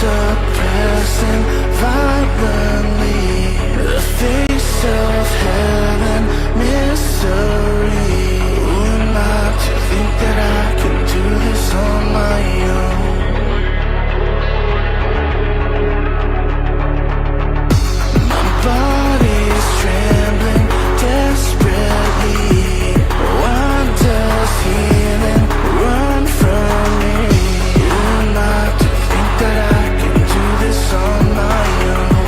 suppressing violently the face of heaven, misery. Who am I to think that I can do this on my own? My body's trembling desperately. Why does healing run from me? Who am I to think that I can do this on my own?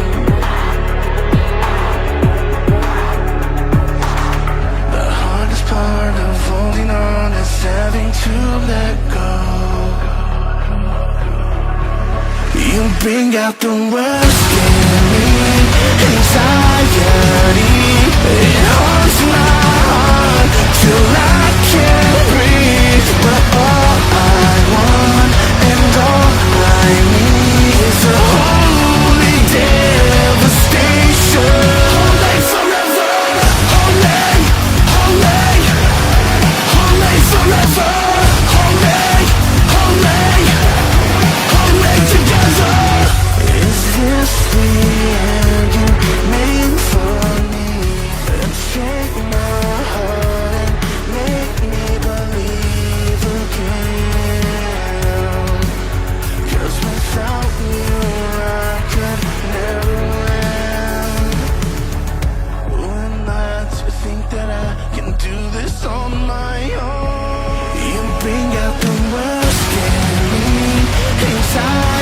The hardest part of holding on is having to let go. You bring out the worst in me, anxiety. It haunts my heart till I can't breathe. But all I want and all I need is a holy devastation. Holy forever, holy, holy, holy forever, holy, holy, holy together. Is this the end you made for me? Take my heart and make me believe again. 'Cause without you I could never end. Who am I to think that I can do this on my own? You bring out the worst in me, anxiety.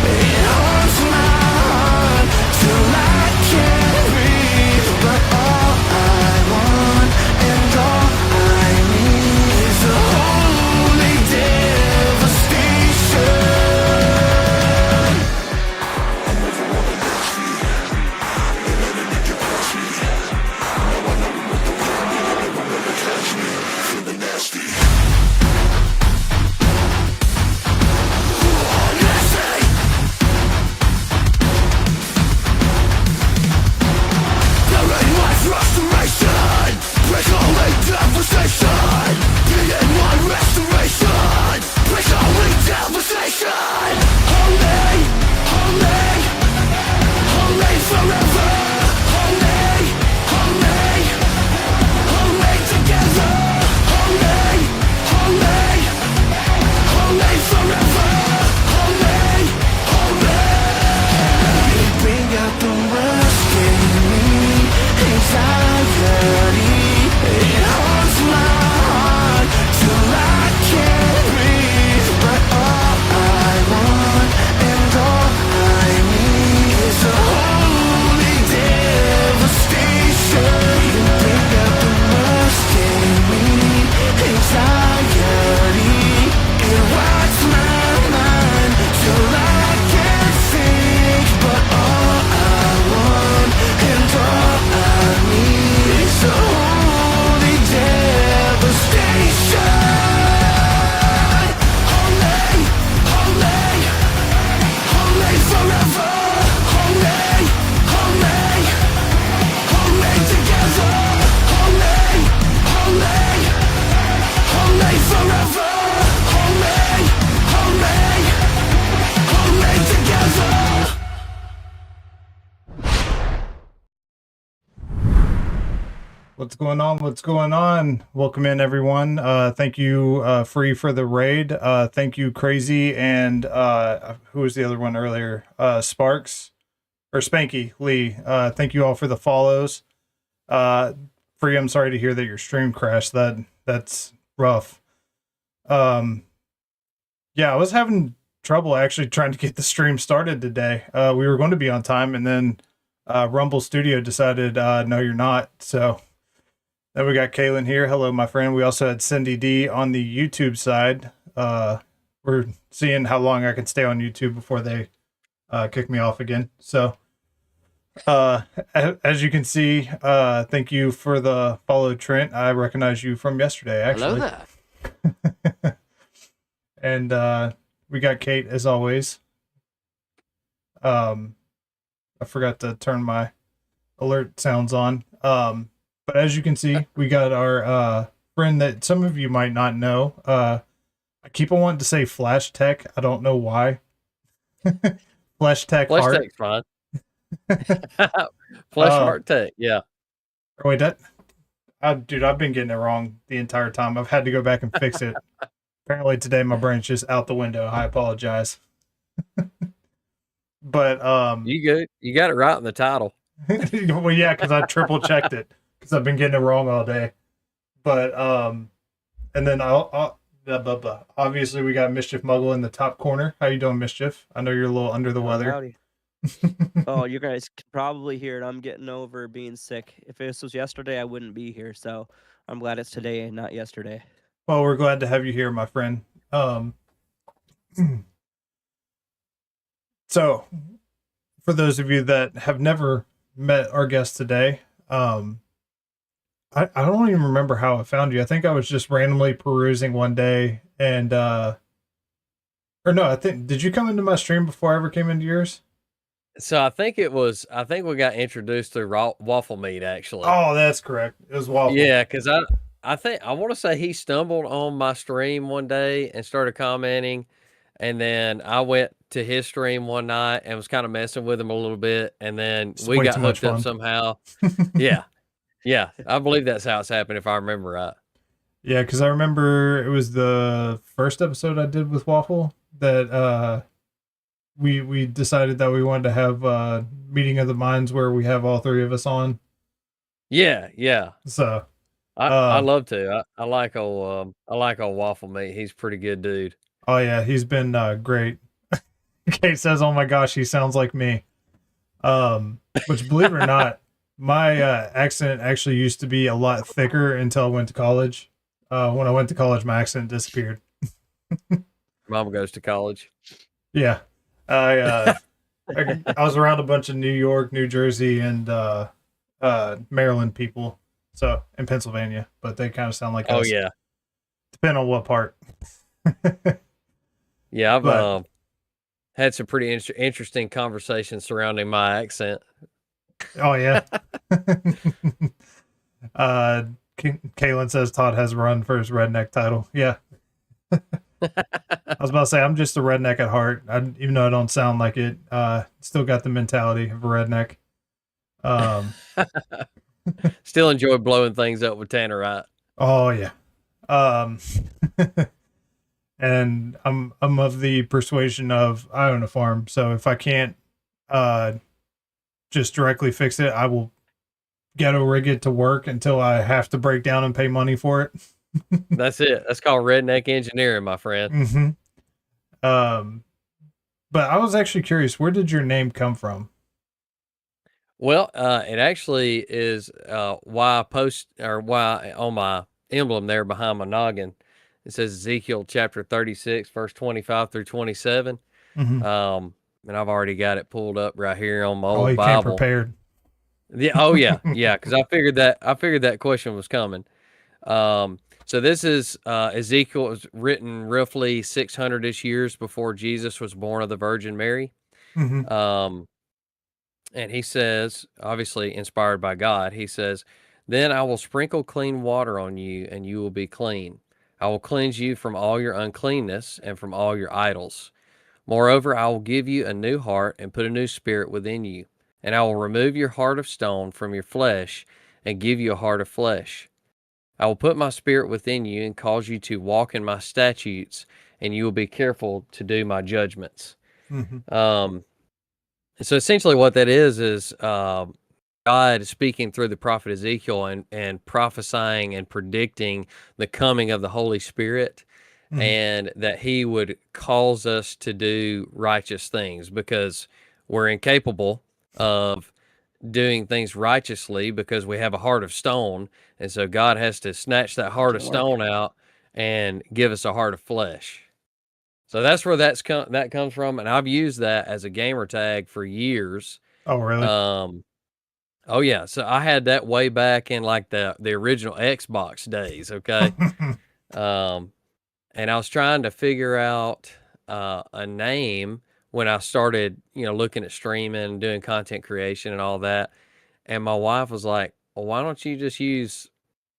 It haunts my heart till I can't breathe. But all I want and all I need is a holy devastation. There ain't much restoration. Break only devastation. There ain't one restoration. Break only devastation. Holy, holy, holy forever. Holy, holy, holy together. Holy, holy, holy forever. Holy, holy. You bring out the worst in me, anxiety. It haunts my heart till I can't breathe. But all I want and all I need is a holy devastation. You bring out the worst in me, anxiety. It rocks my mind till I can't think. But all I want and all I need is a holy devastation. Holy, holy, holy forever. Holy, holy, holy together. Holy, holy, holy forever. Holy, holy, holy together. What's going on? What's going on? Welcome in, everyone. Thank you, Free, for the raid. Thank you, Crazy, and who was the other one earlier? Sparks or Spanky Lee. Thank you all for the follows. Free, I'm sorry to hear that your stream crashed. That's rough. Yeah, I was having trouble actually trying to get the stream started today. We were going to be on time, and then Rumble Studio decided, no, you're not. So then we got Kaylin here. Hello, my friend. We also had Cindy D on the YouTube side. We're seeing how long I can stay on YouTube before they kick me off again. So as you can see, thank you for the follow, Trent. I recognize you from yesterday, actually. Hello there. And we got Kate, as always. I forgot to turn my alert sounds on. But as you can see, we got our friend that some of you might not know. I keep on wanting to say FleshHeartTech. I don't know why. FleshTech Heart. FleshTech's fine. Uh, FleshHeartTech, yeah. wait, dude, I've been getting it wrong the entire time. I've had to go back and fix it. Apparently today my brain's just out the window. I apologize. But You good? You got it right in the title. well, yeah, because I triple checked it because I've been getting it wrong all day. But and then I'll blah, blah, blah. Obviously we got Mischief Muggle in the top corner. How you doing, Mischief? I know you're a little under the weather. Howdy. Oh, you guys can probably hear it. I'm getting over being sick. If this was yesterday, I wouldn't be here. So I'm glad it's today and not yesterday. Well, we're glad to have you here, my friend. So, for those of you that have never met our guest today, I don't even remember how I found you. I think I was just randomly perusing one day, and or no, did you come into my stream before I ever came into yours? So I think we got introduced through Waffle Meat, actually. Oh, that's correct. It was Waffle. Yeah, because I want to say he stumbled on my stream one day and started commenting, and then I went to his stream one night and was kind of messing with him a little bit, and then we got hooked up somehow. Yeah, I believe that's how it's happened, if I remember right. Yeah, because I remember it was the first episode I did with Waffle that we decided that we wanted to have meeting of the minds where we have all three of us on. Yeah. So I love to. I like old Waffle Meat. He's a pretty good dude. Oh yeah, he's been great. Kate says, "Oh my gosh, he sounds like me." Which, believe it or not, my accent actually used to be a lot thicker until I went to college. When I went to college, my accent disappeared. Mama goes to college. Yeah, I was around a bunch of New York, New Jersey, and Maryland people, so in Pennsylvania, but they kind of sound like us. Yeah, depending on what part. Yeah, I've had some pretty interesting conversations surrounding my accent. Oh yeah. Kaylin says Todd has run for his redneck title. Yeah. I was about to say I'm just a redneck at heart. Even though I don't sound like it, still got the mentality of a redneck. Still enjoy blowing things up with Tannerite. Oh yeah. And I'm of the persuasion of I own a farm, so if I can't just directly fix it, I will ghetto rig it to work until I have to break down and pay money for it. That's it. That's called redneck engineering, my friend. Mm-hmm. But I was actually curious, where did your name come from? Well, it actually is why on my emblem there behind my noggin, it says Ezekiel chapter 36, verse 25 through 27. Mm-hmm. And I've already got it pulled up right here on my old you Bible. Came prepared. Yeah. Oh yeah. Yeah. Cause I figured that question was coming. So this is, Ezekiel. It was written roughly 600-ish years before Jesus was born of the Virgin Mary. Mm-hmm. And he says, obviously inspired by God, he says, "Then I will sprinkle clean water on you and you will be clean. I will cleanse you from all your uncleanness and from all your idols. Moreover, I will give you a new heart and put a new spirit within you. And I will remove your heart of stone from your flesh and give you a heart of flesh. I will put my spirit within you and cause you to walk in my statutes, and you will be careful to do my judgments." Mm-hmm. So essentially what that is God speaking through the prophet Ezekiel and prophesying and predicting the coming of the Holy Spirit. Mm-hmm. And that he would cause us to do righteous things because we're incapable of doing things righteously because we have a heart of stone. And so God has to snatch that heart of stone out and give us a heart of flesh. So that's where that comes from. And I've used that as a gamer tag for years. Oh, really? Oh yeah. So I had that way back in like the original Xbox days. Okay. And I was trying to figure out a name when I started, looking at streaming, doing content creation and all that. And my wife was like, "Well, why don't you just use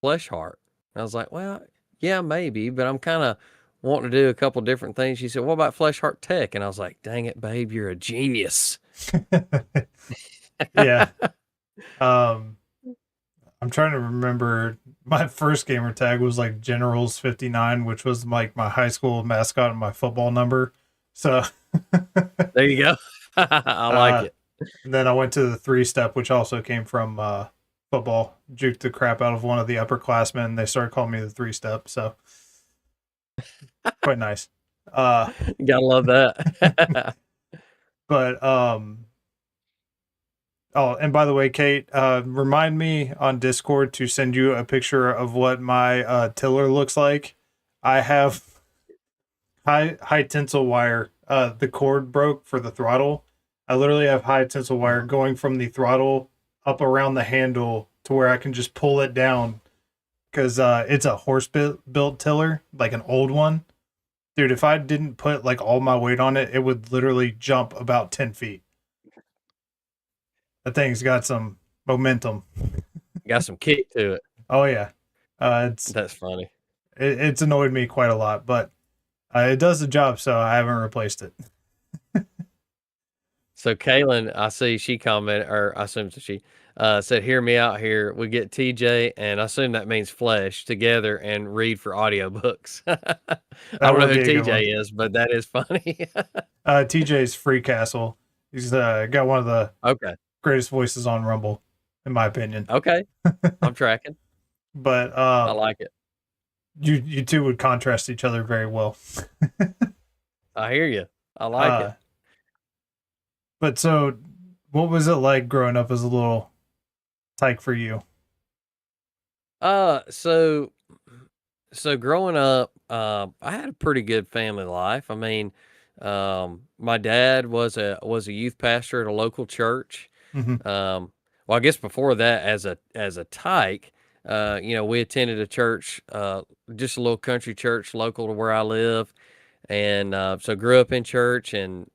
FleshHeart?" And I was like, "Well, yeah, maybe, but I'm kind of wanting to do a couple different things. She said, "What about FleshHeartTech?" And I was like, "Dang it, babe, you're a genius." Yeah. I'm trying to remember. My first gamer tag was like Generals 59, which was like my high school mascot and my football number. So There you go. I like it. And then I went to the 3-step, which also came from football. Juked the crap out of one of the upperclassmen. They started calling me the 3-step. So quite nice. Gotta love that. But oh, and by the way, Kate, remind me on Discord to send you a picture of what my tiller looks like. I have high tensile wire. The cord broke for the throttle. I literally have high tensile wire going from the throttle up around the handle to where I can just pull it down because it's a horse built tiller, like an old one. Dude, if I didn't put like all my weight on it, it would literally jump about 10 feet. That thing's got some momentum. Got some kick to it. Oh yeah, That's funny. It's annoyed me quite a lot, but it does the job, so I haven't replaced it. So Kaylin, I see she commented, or I assume she said, "Hear me out here. We get TJ, and I assume that means Flesh, together and read for audiobooks." I don't know who TJ is, but that is funny. TJ's Free Castle. He's got one of the greatest voices on Rumble, in my opinion. Okay, I'm tracking. But I like it. You two would contrast each other very well. I hear you. I like it. But so, what was it like growing up as a little tyke for you? So growing up, I had a pretty good family life. I mean, my dad was a youth pastor at a local church. Mm-hmm. Well, I guess before that, as a tyke, we attended a church, just a little country church local to where I live. And so grew up in church and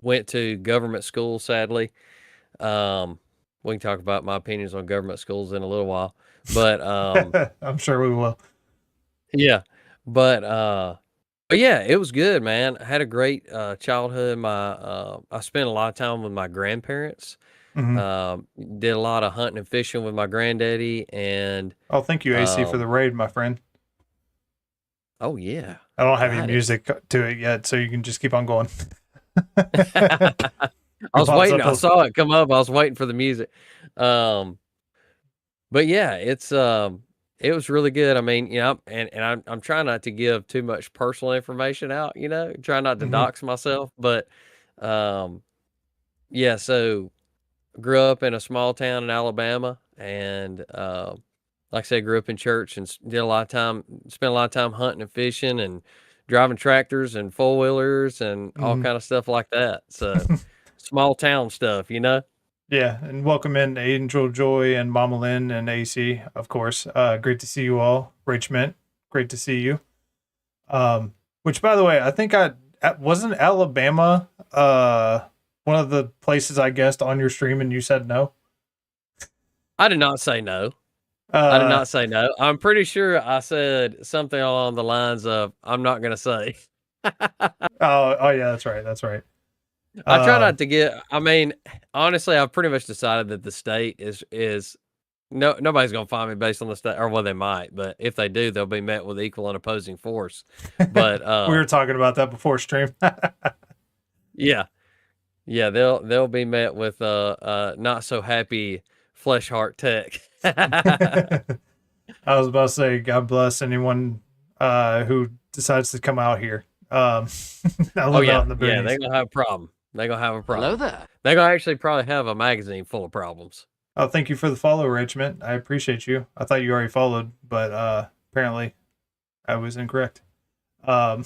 went to government school, sadly. We can talk about my opinions on government schools in a little while. But I'm sure we will. Yeah. But yeah, it was good, man. I had a great childhood. I spent a lot of time with my grandparents. Mm-hmm. Did a lot of hunting and fishing with my granddaddy. And oh, thank you, AC, for the raid, my friend. Oh yeah. I don't have any music to it yet, so you can just keep on going. I was waiting. I saw it come up. I was waiting for the music. But yeah, it was really good. I mean, and I'm trying not to give too much personal information out, try not to dox myself, but yeah, so grew up in a small town in Alabama, and like I said, grew up in church and spent a lot of time hunting and fishing and driving tractors and 4-wheelers and all kind of stuff like that. So small town stuff, Yeah, and welcome in Angel Joy and Mama Lynn and AC, of course. Great to see you all. Rach Mint, great to see you. Which, by the way, I think wasn't Alabama one of the places I guessed on your stream and you said no? I did not say no. I did not say no. I'm pretty sure I said something along the lines of, I'm not going to say. Oh, yeah, that's right. That's right. I try not to I mean, honestly, I've pretty much decided that the state is nobody's going to find me based on the state, or well, they might, but if they do, they'll be met with equal and opposing force. But we were talking about that before stream. Yeah, they'll be met with not so happy FleshHeartTech. I was about to say, God bless anyone who decides to come out here. Out in the yeah, they're gonna have a problem. They're gonna have a problem. Hello there. They're gonna actually probably have a magazine full of problems. Oh, thank you for the follow, Richmond. I appreciate you. I thought you already followed, but apparently I was incorrect. Oh,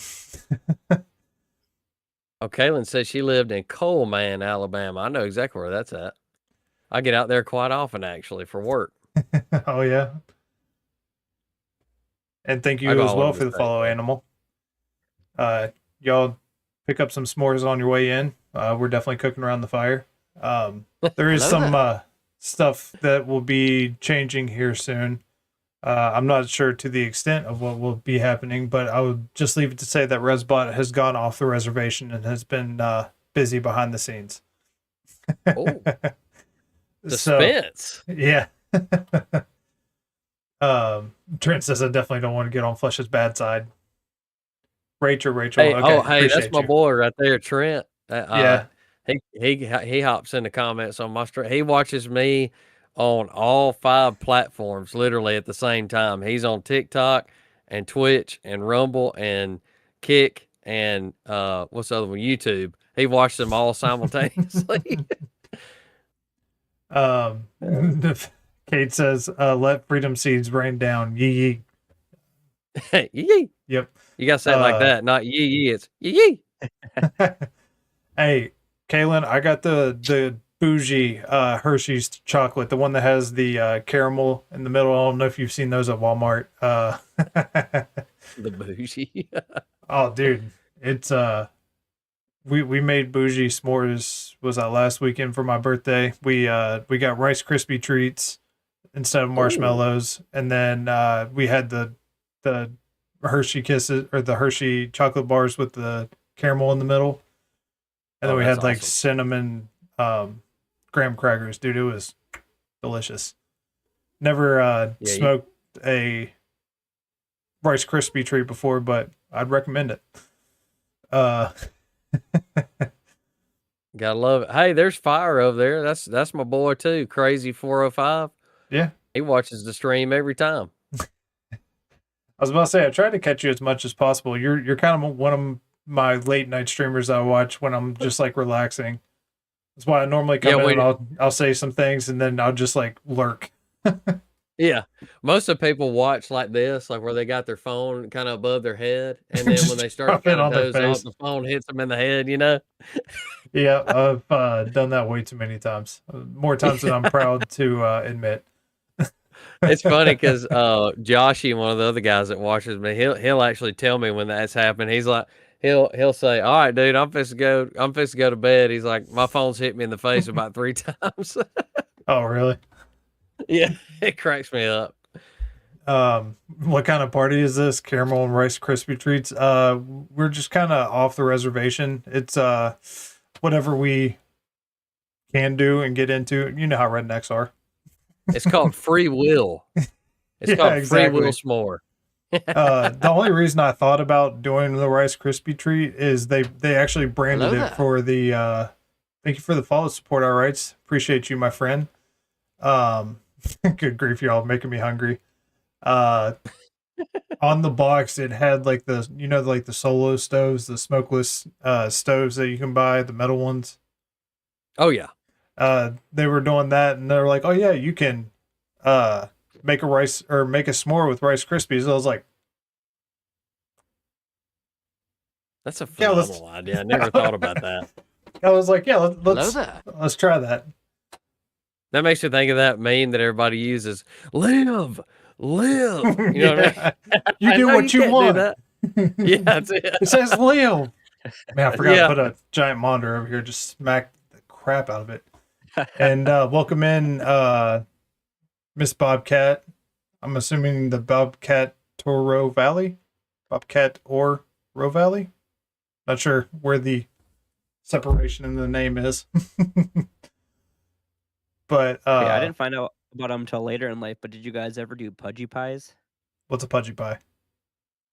Kaylin says she lived in Coleman, Alabama. I know exactly where that's at. I get out there quite often, actually, for work. Oh, yeah. And thank you as well for the follow, Animal. Y'all pick up some s'mores on your way in. We're definitely cooking around the fire. There is some stuff that will be changing here soon. I'm not sure to the extent of what will be happening, but I would just leave it to say that Resbot has gone off the reservation and has been busy behind the scenes. Oh, So, suspense. yeah. Trent says I definitely don't want to get on Flesh's bad side. Rachel, Hey, okay, hey, that's appreciate my you. boy right there, Trent. Yeah. He hops in the comments on my stream. He watches me on all 5 platforms literally at the same time. He's on TikTok and Twitch and Rumble and Kick and what's the other one? YouTube. He watched them all simultaneously. Kate says, let freedom seeds rain down. Yee yee. Yee. Yep. You gotta say it like that, not yee yee. It's yee yee. Hey, Kaylin, I got the bougie Hershey's chocolate, the one that has the caramel in the middle. I don't know if you've seen those at Walmart. The bougie. Oh, dude, it's we made bougie s'mores. Was that last weekend for my birthday? We got Rice Krispie treats instead of marshmallows, and then we had the Hershey Kisses or the Hershey chocolate bars with the caramel in the middle. And then we had like awesome. cinnamon graham crackers. Dude, it was delicious. Never smoked a Rice Krispie treat before, but I'd recommend it. Gotta love it. Hey, there's Fire over there. That's my boy too. Crazy 405. Yeah. He watches the stream every time. I was about to say I try to catch you as much as possible. You're kind of one of my late night streamers I watch when I'm just like relaxing. That's why I normally come in and I'll say some things and then I'll just like lurk. Yeah. Most of people watch like this, like where they got their phone kind of above their head, and then when they start kind of doze off, the phone hits them in the head, you know? Yeah, I've done that way too many times. More times than I'm proud to admit. It's funny because Joshy, one of the other guys that watches me, he'll actually tell me when that's happened. He's like, he'll say, "All right, dude, I'm fixing to go to bed." He's like, "My phone's hit me in the face about 3 times." Oh, really? Yeah, it cracks me up. What kind of party is this? Caramel and Rice Krispie treats. We're just kind of off the reservation. It's whatever we can do and get into. You know how rednecks are. It's called free will. It's called free will s'more. The only reason I thought about doing the Rice Krispie treat is they actually branded it for the thank you for the follow support, all right. Appreciate you, my friend. Good grief, y'all making me hungry. On the box it had like the like the solo stoves, the smokeless stoves that you can buy, the metal ones. Oh yeah. They were doing that and they're like, oh yeah, you can make a s'more with Rice Krispies. I was like, that's a phenomenal idea. I never thought about that. I was like, yeah, let's try that. That makes me think of that meme that everybody uses. Live. You know what I mean? You do what you want. Yeah, that's it. It says live. Man, I forgot to put a giant monitor over here. Just smack the crap out of it. And welcome in Miss Bobcat. I'm assuming the Bobcat Toro Valley? Bobcat or Row Valley? Not sure where the separation in the name is. But I didn't find out about them until later in life, but did you guys ever do pudgy pies? What's a pudgy pie?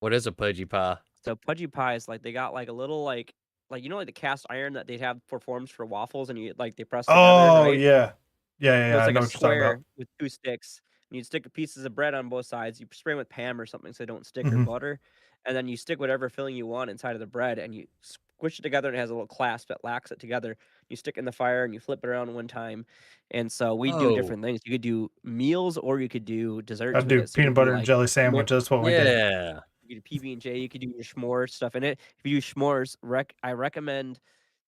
What is a pudgy pie? So pudgy pies, like they got like a little like you know, like the cast iron that they have for forms for waffles, and you like they press together. Oh, right? yeah. It's like I know a what you're talking square about. with 2 sticks, and you stick pieces of bread on both sides. You spray them with Pam or something so they don't stick or butter, and then you stick whatever filling you want inside of the bread, and you squish it together, and it has a little clasp that locks it together. You stick it in the fire, and you flip it around one time. And so we do different things. You could do meals, or you could do desserts. I'd do peanut butter and jelly sandwich. That's what we did. Yeah. You could do PB&J. You could do your s'mores stuff in it. If you do s'mores, I recommend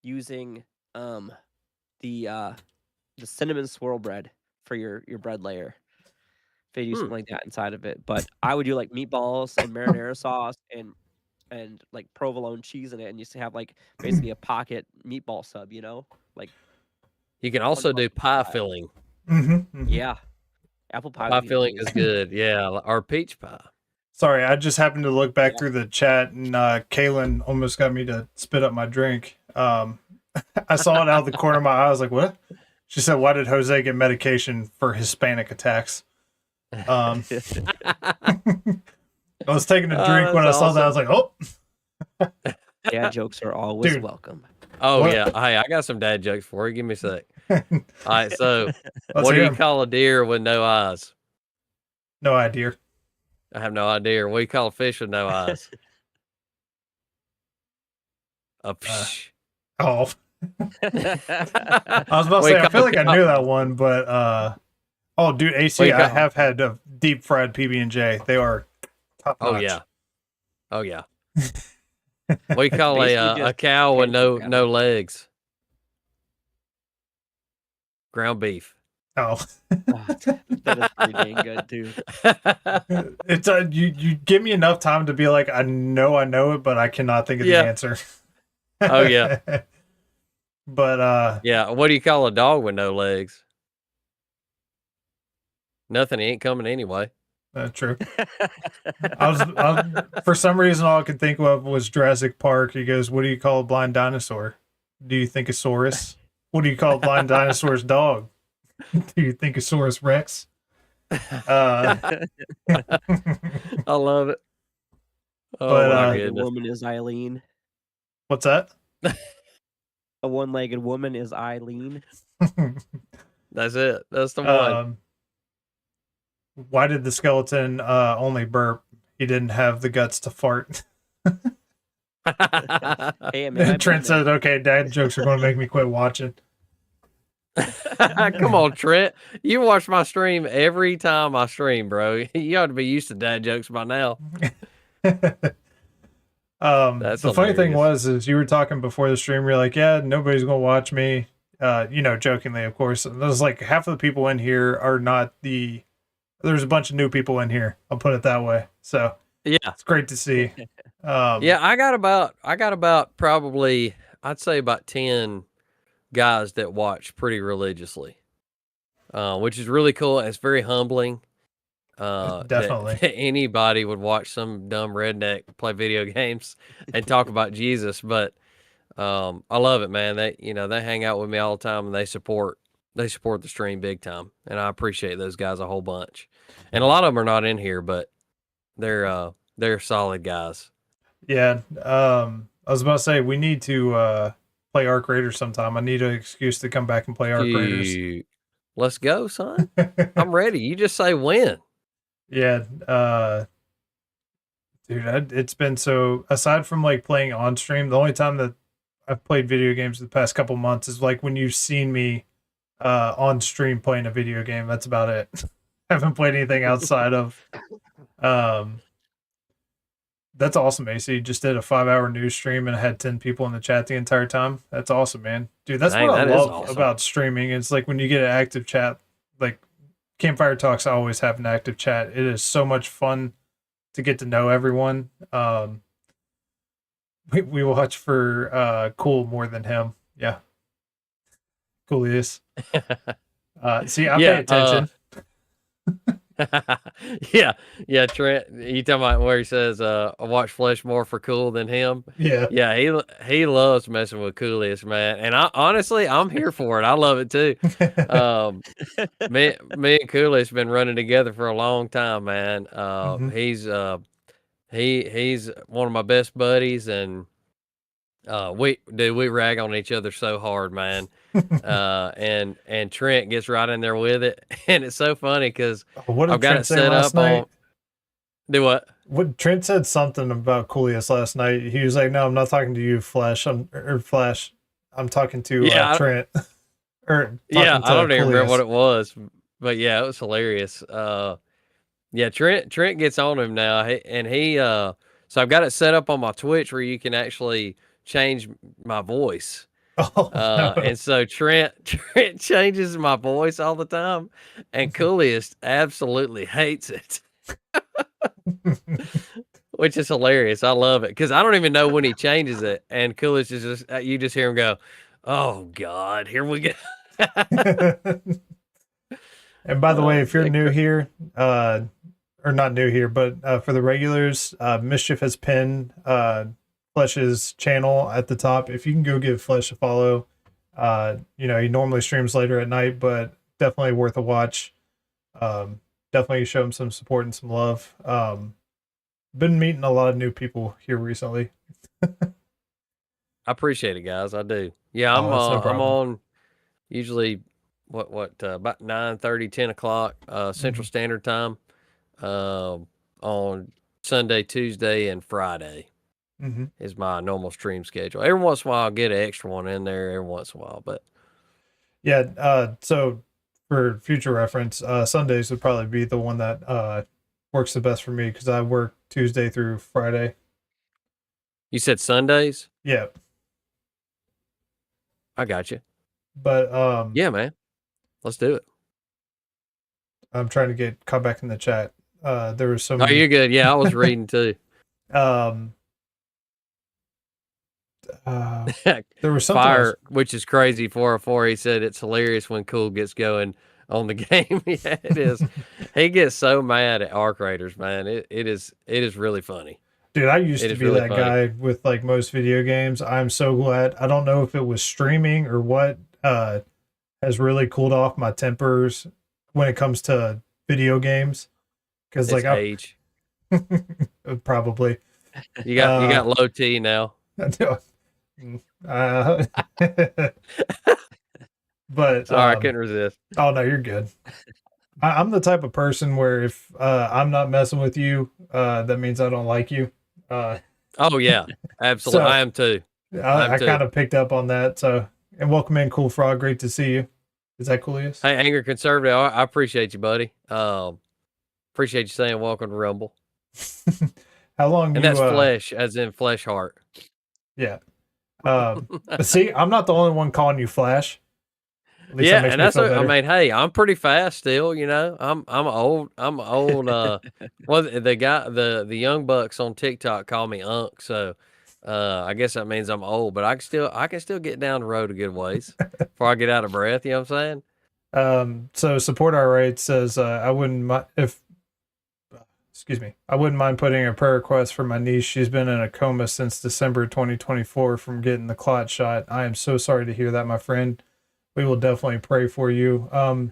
using the cinnamon swirl bread for your bread layer. If they do something like that inside of it. But I would do like meatballs and marinara sauce and like provolone cheese in it, and used to have like basically a pocket meatball sub, you know? Like you can also do pie filling. Yeah. Apple pie Pie would be filling is amazing. good. Yeah, or peach pie. Sorry, I just happened to look back Yeah. through the chat, and Kaylin almost got me to spit up my drink. I saw it out of the corner of my eye. I was like, "What?" She said, "Why did Jose get medication for Hispanic attacks?" I was taking a drink when I That's saw that. I was awesome. like, "Oh, Dad jokes are always Dude. welcome. Oh What? yeah. Hey, I got some dad jokes for you. Give me a sec. All right. So, let's what do hear you 'em." call a deer with no eyes? No idea. I have no idea. What do you call a fish with no eyes? A psh. Oh, I was about to What do say, you I call feel a like I cow? knew that one, but oh, dude, What do AC, you I call? have had a deep fried PB&J. They are top Oh notch. yeah. Oh yeah. What do you call Basically a just cow with pancake no cow. legs? Ground beef. Oh, That is pretty dang good too. it's you give me enough time to be like, I know it, but I cannot think of the Yeah. answer. Oh yeah. But Yeah. What do you call a dog with no legs? Nothing. He ain't coming anyway. true. I was for some reason all I could think of was Jurassic Park. He goes, "What do you call a blind dinosaur? Do you think a saurus? What do you call a blind dinosaur's dog? Do you think a Saurus Rex?" I love it. Oh But, my One-legged goodness. woman is Eileen. What's that? A one-legged woman is Eileen. That's it. That's the one. Why did the skeleton only burp? He didn't have the guts to fart. Hey, man, Trent said, "Okay, dad jokes are going to make me quit watching." Come on, Trent. You watch my stream every time I stream, bro. You ought to be used to dad jokes by now. That's The funny thing hilarious. is you were talking before the stream. You're like, "Yeah, nobody's going to watch me." Jokingly, of course. There's like half of the people in here are not the. There's a bunch of new people in here. I'll put it that way. So Yeah. it's great to see. Yeah, I got about probably I'd say about 10 guys that watch pretty religiously. Which is really cool. It's very humbling. Definitely. That anybody would watch some dumb redneck play video games and talk about Jesus, but I love it, man. They hang out with me all the time and they support the stream big time, and I appreciate those guys a whole bunch. And a lot of them are not in here, but they're solid guys. Yeah. I was about to say we need to play Arc Raiders sometime. I need an excuse to come back and play Arc Raiders. Dude, let's go, son. I'm ready. You just say when. Yeah. Dude, it's been so. Aside from like playing on stream, the only time that I've played video games the past couple months is like when you've seen me on stream playing a video game. That's about it. I haven't played anything outside of. That's awesome, AC. You just did a 5-hour news stream and had 10 people in the chat the entire time. That's awesome, man. Dude, that's Dang, what I that is love awesome. about streaming. It's like when you get an active chat, like Campfire Talks always have an active chat. It is so much fun to get to know everyone. We watch for Cool more than him. Yeah. Cool he is. See, I pay attention. yeah, Trent, you talking about where he says I watch Flesh more for Cool than him? Yeah. He loves messing with Cooliest, man, and I'm here for it. I love it too. Me and Cooliest been running together for a long time, man. He's one of my best buddies, and we rag on each other so hard, man. And Trent gets right in there with it, and it's so funny because What did I've got Trent it say set last up night? on. Do what? What Trent said something about Coolius last night. He was like, "No, I'm not talking to you, Flesh. Flash. I'm talking to Trent." Or yeah, I don't even remember Coolius. what it was, but yeah, it was hilarious. Yeah, Trent gets on him now, so I've got it set up on my Twitch where you can actually change my voice. Oh, no. And so Trent changes my voice all the time, and Cooliest absolutely hates it. Which is hilarious. I love it because I don't even know when he changes it, and Cooliest is just you just hear him go, "Oh God, here we go." And by the way, if you're Yeah, new here, or not new here, but for the regulars, Mischief has pinned Flesh's channel at the top. If you can go give Flesh a follow, he normally streams later at night, but definitely worth a watch. Definitely show him some support and some love. Been meeting a lot of new people here recently. I appreciate it, guys. I do. Yeah, I'm that's no I'm problem. on usually about 9:30, 10 o'clock Central Standard Time on Sunday, Tuesday, and Friday is my normal stream schedule. Every once in a while, I'll get an extra one in there every once in a while, but Yeah, so for future reference, Sundays would probably be the one that works the best for me because I work Tuesday through Friday. you said Sundays? Yeah, I got you. but Yeah, man. Let's do it. I'm trying to get caught back in the chat. There was some. Oh, you're good. Yeah, I was reading too. There was something Fire, else. which is crazy. 404. He said it's hilarious when Cool gets going on the game. Yeah, it is. He gets so mad at Arc Raiders, man. It is really funny. Dude, I used It to is be really that funny. guy with like most video games. I'm so glad. I don't know if it was streaming or what has really cooled off my tempers when it comes to video games. Because It's like age. probably You got low T now. But Sorry, I couldn't resist. oh no, you're good. I'm the type of person where if I'm not messing with you, that means I don't like you. Oh yeah, absolutely. So- I am too. I too. kind of picked up on that. So, and welcome in, Cool Frog. Great to see you. Is that Coolius? Hey, Angry Conservative, I appreciate you, buddy. Appreciate you saying welcome to Rumble. How long? And that's Flesh, as in Flesh Heart. Yeah. See, I'm not the only one calling you Flash. At least Yeah, that makes and me that's feel I better. mean, hey, I'm pretty fast still. I'm old. Well, the young bucks on TikTok call me Unc, so I guess that means I'm old. But I can still get down the road a good ways before I get out of breath. You know what I'm saying? So support our rights says I wouldn't mind I wouldn't mind putting a prayer request for my niece. She's been in a coma since December 2024 from getting the clot shot. I am so sorry to hear that, my friend. We will definitely pray for you. Well,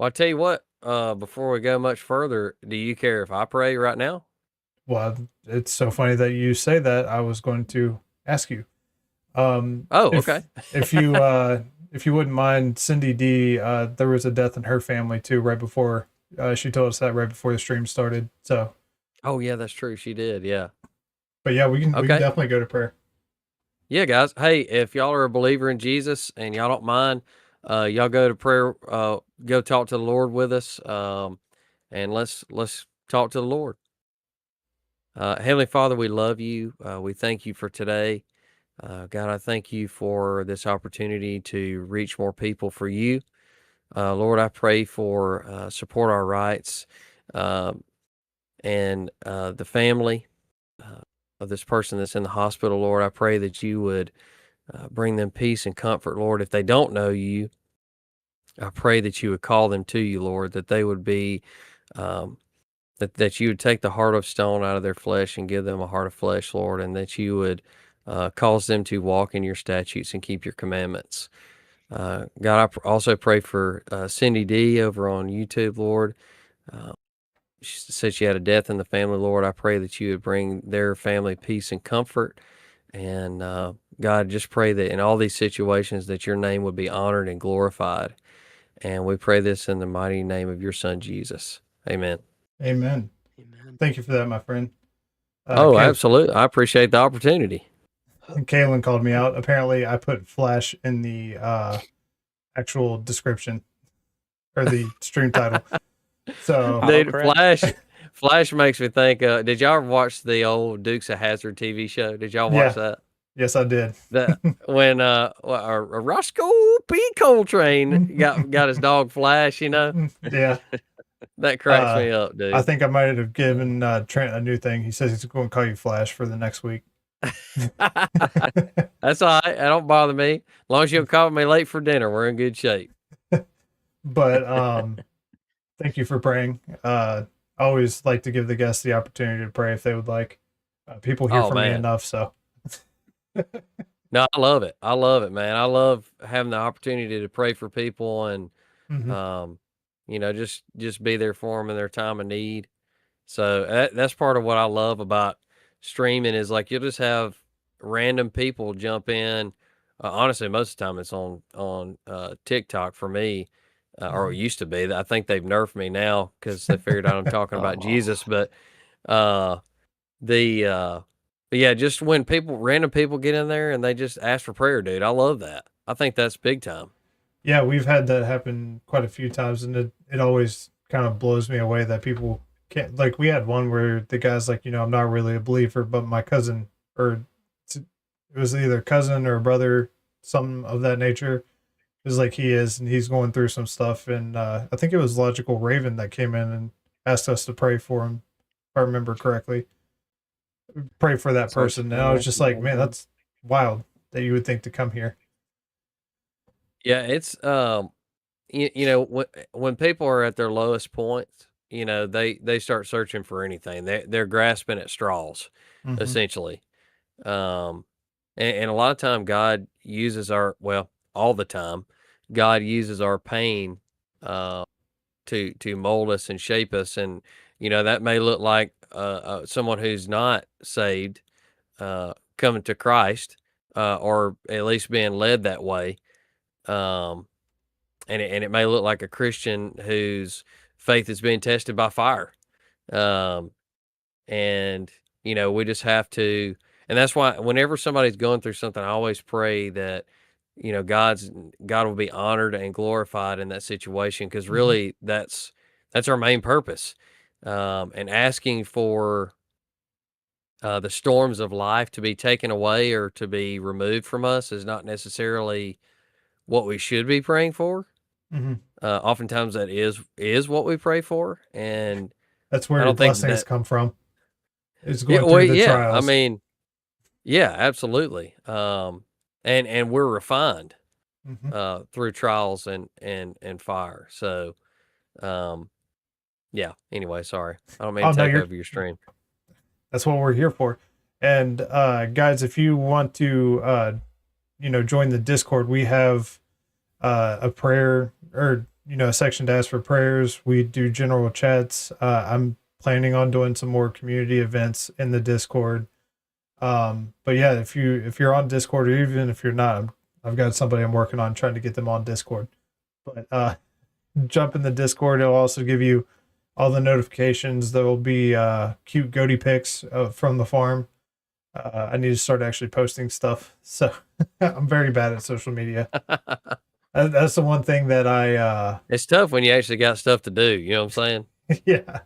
I tell you what. Before we go much further, do you care if I pray right now? Well, it's so funny that you say that. I was going to ask you. Okay. if you wouldn't mind, Cindy D, there was a death in her family too, right before she told us that right before the stream started. So, Oh yeah, that's true. She did. Yeah. but yeah, we can Okay. definitely go to prayer. Yeah, guys. Hey, if y'all are a believer in Jesus and y'all don't mind, y'all go to prayer, go talk to the Lord with us, and let's talk to the Lord. Heavenly Father, we love you. We thank you for today. God, I thank you for this opportunity to reach more people for you. Lord, I pray for support our rights and the family of this person that's in the hospital. Lord, I pray that you would bring them peace and comfort, Lord. If they don't know you, I pray that you would call them to you, Lord, that they would be, that you would take the heart of stone out of their flesh and give them a heart of flesh, Lord, and that you would cause them to walk in your statutes and keep your commandments. God, I also pray for Cindy D over on YouTube, Lord. She said she had a death in the family, Lord. I pray that you would bring their family peace and comfort. And God, just pray that in all these situations that your name would be honored and glorified. And we pray this in the mighty name of your son, Jesus. Amen. Amen. Amen. Thank you for that, my friend. Absolutely. I appreciate the opportunity. Kaylin called me out. Apparently, I put Flash in the actual description or the stream title. So, Dude, correct. Flash makes me think. Did y'all ever watch the old Dukes of Hazzard TV show? Did y'all watch that? yes, I did. That when Roscoe P. Coltrane got his dog Flash, Yeah, that cracks me up, dude. I think I might have given Trent a new thing. He says he's going to call you Flash for the next week. That's all right. That don't bother me. As long as you don't call me late for dinner, we're in good shape. But Thank you for praying. I always like to give the guests the opportunity to pray if they would like. People hear from me man. enough, so. No, I love it. I love it, man. I love having the opportunity to pray for people and, Mhm. just be there for them in their time of need. So that's part of what I love about streaming is like you'll just have random people jump in. Honestly, most of the time it's on TikTok for me, or it used to be. I think they've nerfed me now because they figured out I'm talking about Jesus. But uh, but yeah, just when random people get in there and they just ask for prayer, dude, I love that. I think that's big time. Yeah, we've had that happen quite a few times, and it always kind of blows me away that people can't. Like, we had one where the guy's like, I'm not really a believer, but my cousin, or it was either cousin or brother, something of that nature, is like he is, and he's going through some stuff, and I think it was Logical Raven that came in and asked us to pray for him, if I remember correctly. Pray for that person, and I was just like, man, that's wild that you would think to come here. Yeah, it's when people are at their lowest points, they start searching for anything. They're grasping at straws, Mhm. essentially. And a lot of time God uses all the time, God uses our pain to mold us and shape us. And that may look like someone who's not saved coming to Christ, or at least being led that way. And it may look like a Christian whose faith is being tested by fire. And we just have to, and that's why whenever somebody's going through something, I always pray that God will be honored and glorified in that situation, because really that's our main purpose. And asking for the storms of life to be taken away or to be removed from us is not necessarily what we should be praying for. Mhm. Oftentimes that is what we pray for, and That's where I your don't think blessings come from. It's yeah, going well, through the yeah, I trials. mean, yeah, absolutely. And we're refined Mhm. through trials and fire. So, um, yeah. Anyway, sorry, I don't mean Oh to no, take you're. over your stream. That's what we're here for. And guys, if you want to, join the Discord, we have a prayer, or a section to ask for prayers. We do general chats. I'm planning on doing some more community events in the Discord. But yeah, if you're on Discord, or even if you're not, I've got somebody I'm working on trying to get them on Discord. But jump in the Discord. It'll also give you all the notifications. There will be cute goatee pics from the farm. I need to start actually posting stuff. So I'm very bad at social media. That's the one thing that It's tough when you actually got stuff to do. You know what I'm saying? yeah. I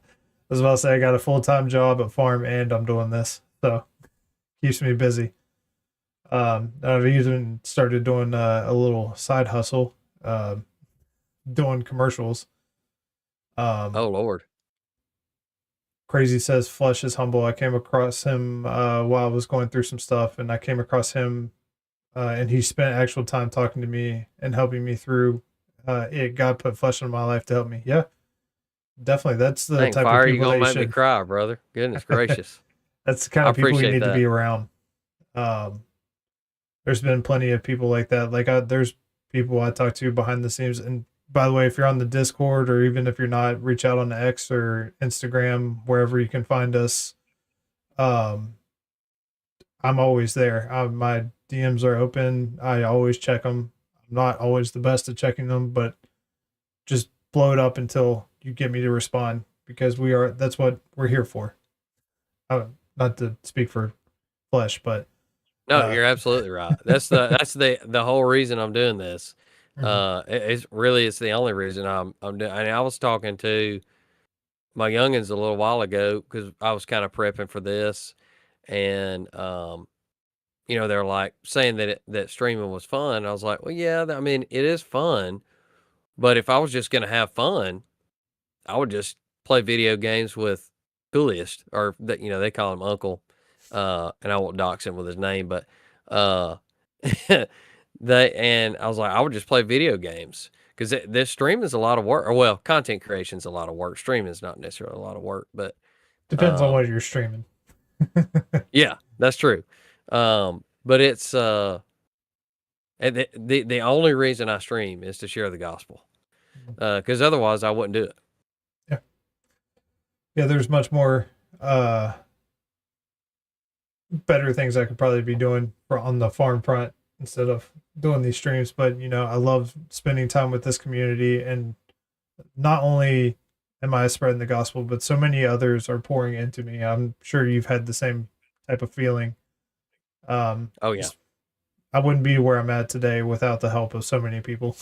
was about to say I got a full-time job at farm and I'm doing this. So keeps me busy. I've even started doing a little side hustle, doing commercials. Oh Lord. Crazy says Flesh is humble. I came across him while I was going through some stuff, and I came across him, and he spent actual time talking to me and helping me through it. God put Flesh in my life to help me. Yeah, definitely. That's the Dang, type of Fire, you people that gonna you make me should. cry, brother. Goodness gracious. That's the kind I of people you appreciate need to that. be around. Um, there's been plenty of people like that. There's people I talk to behind the scenes. And by the way, if you're on the Discord, or even if you're not, reach out on the X or Instagram, wherever you can find us. Um, I'm always there. My DMs are open. I always check them. I'm not always the best at checking them, but just blow it up until you get me to respond, because that's what we're here for. Not to speak for Flesh, but No, you're absolutely right. That's the whole reason I'm doing this. mhm. It's the only reason I'm doing. I was talking to my youngins a little while ago because I was kind of prepping for this, and they're like saying that streaming was fun. I was like, well, yeah, I mean, it is fun, but if I was just gonna have fun, I would just play video games with Coolest, or that they call him Uncle, and I won't dox him with his name, but uh, and I was like, I would just play video games because this stream is a lot of work. Or well, content creation is a lot of work. Streaming is not necessarily a lot of work, but Depends on what you're streaming. yeah, that's true. But it's and the only reason I stream is to share the gospel, because otherwise I wouldn't do it. Yeah, there's much more better things I could probably be doing on the farm front instead of doing these streams. But I love spending time with this community, and not only am I spreading the gospel, but so many others are pouring into me. I'm sure you've had the same type of feeling. Oh yeah, I wouldn't be where I'm at today without the help of so many people.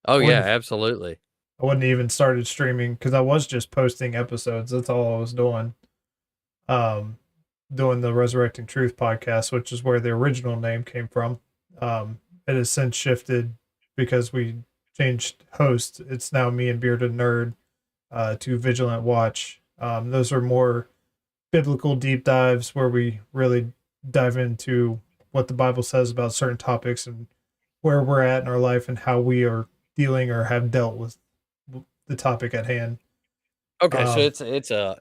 oh yeah, absolutely. I wouldn't even started streaming because I was just posting episodes. That's all I was doing. Doing the Resurrecting Truth podcast, which is where the original name came from. It has since shifted because we changed host. It's now me and Bearded Nerd to Vigilant Watch. Those are more biblical deep dives where we really dive into what the Bible says about certain topics and where we're at in our life and how we are dealing or have dealt with the topic at hand. Okay, so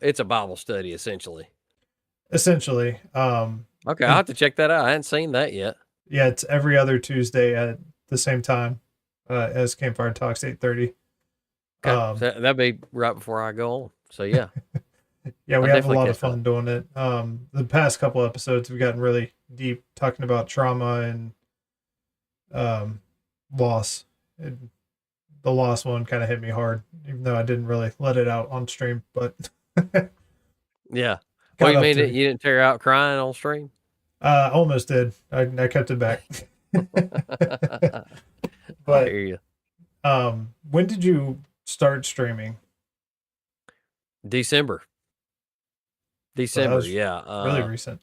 it's a Bible study essentially. Essentially. Okay, I'll have to check that out. I hadn't seen that yet. Yeah, it's every other Tuesday at the same time as Campfire Talks 8:30. Okay, so that'd be right before I go on. So yeah. Yeah, we I'll have a lot definitely of fun doing it. The past couple episodes we've gotten really deep talking about trauma and loss. The loss one kind of hit me hard, even though I didn't really let it out on stream. But yeah, what you mean you didn't tear out crying on stream? Almost did. I kept it back. But I hear you. When did you start streaming? December. So yeah. Really recent.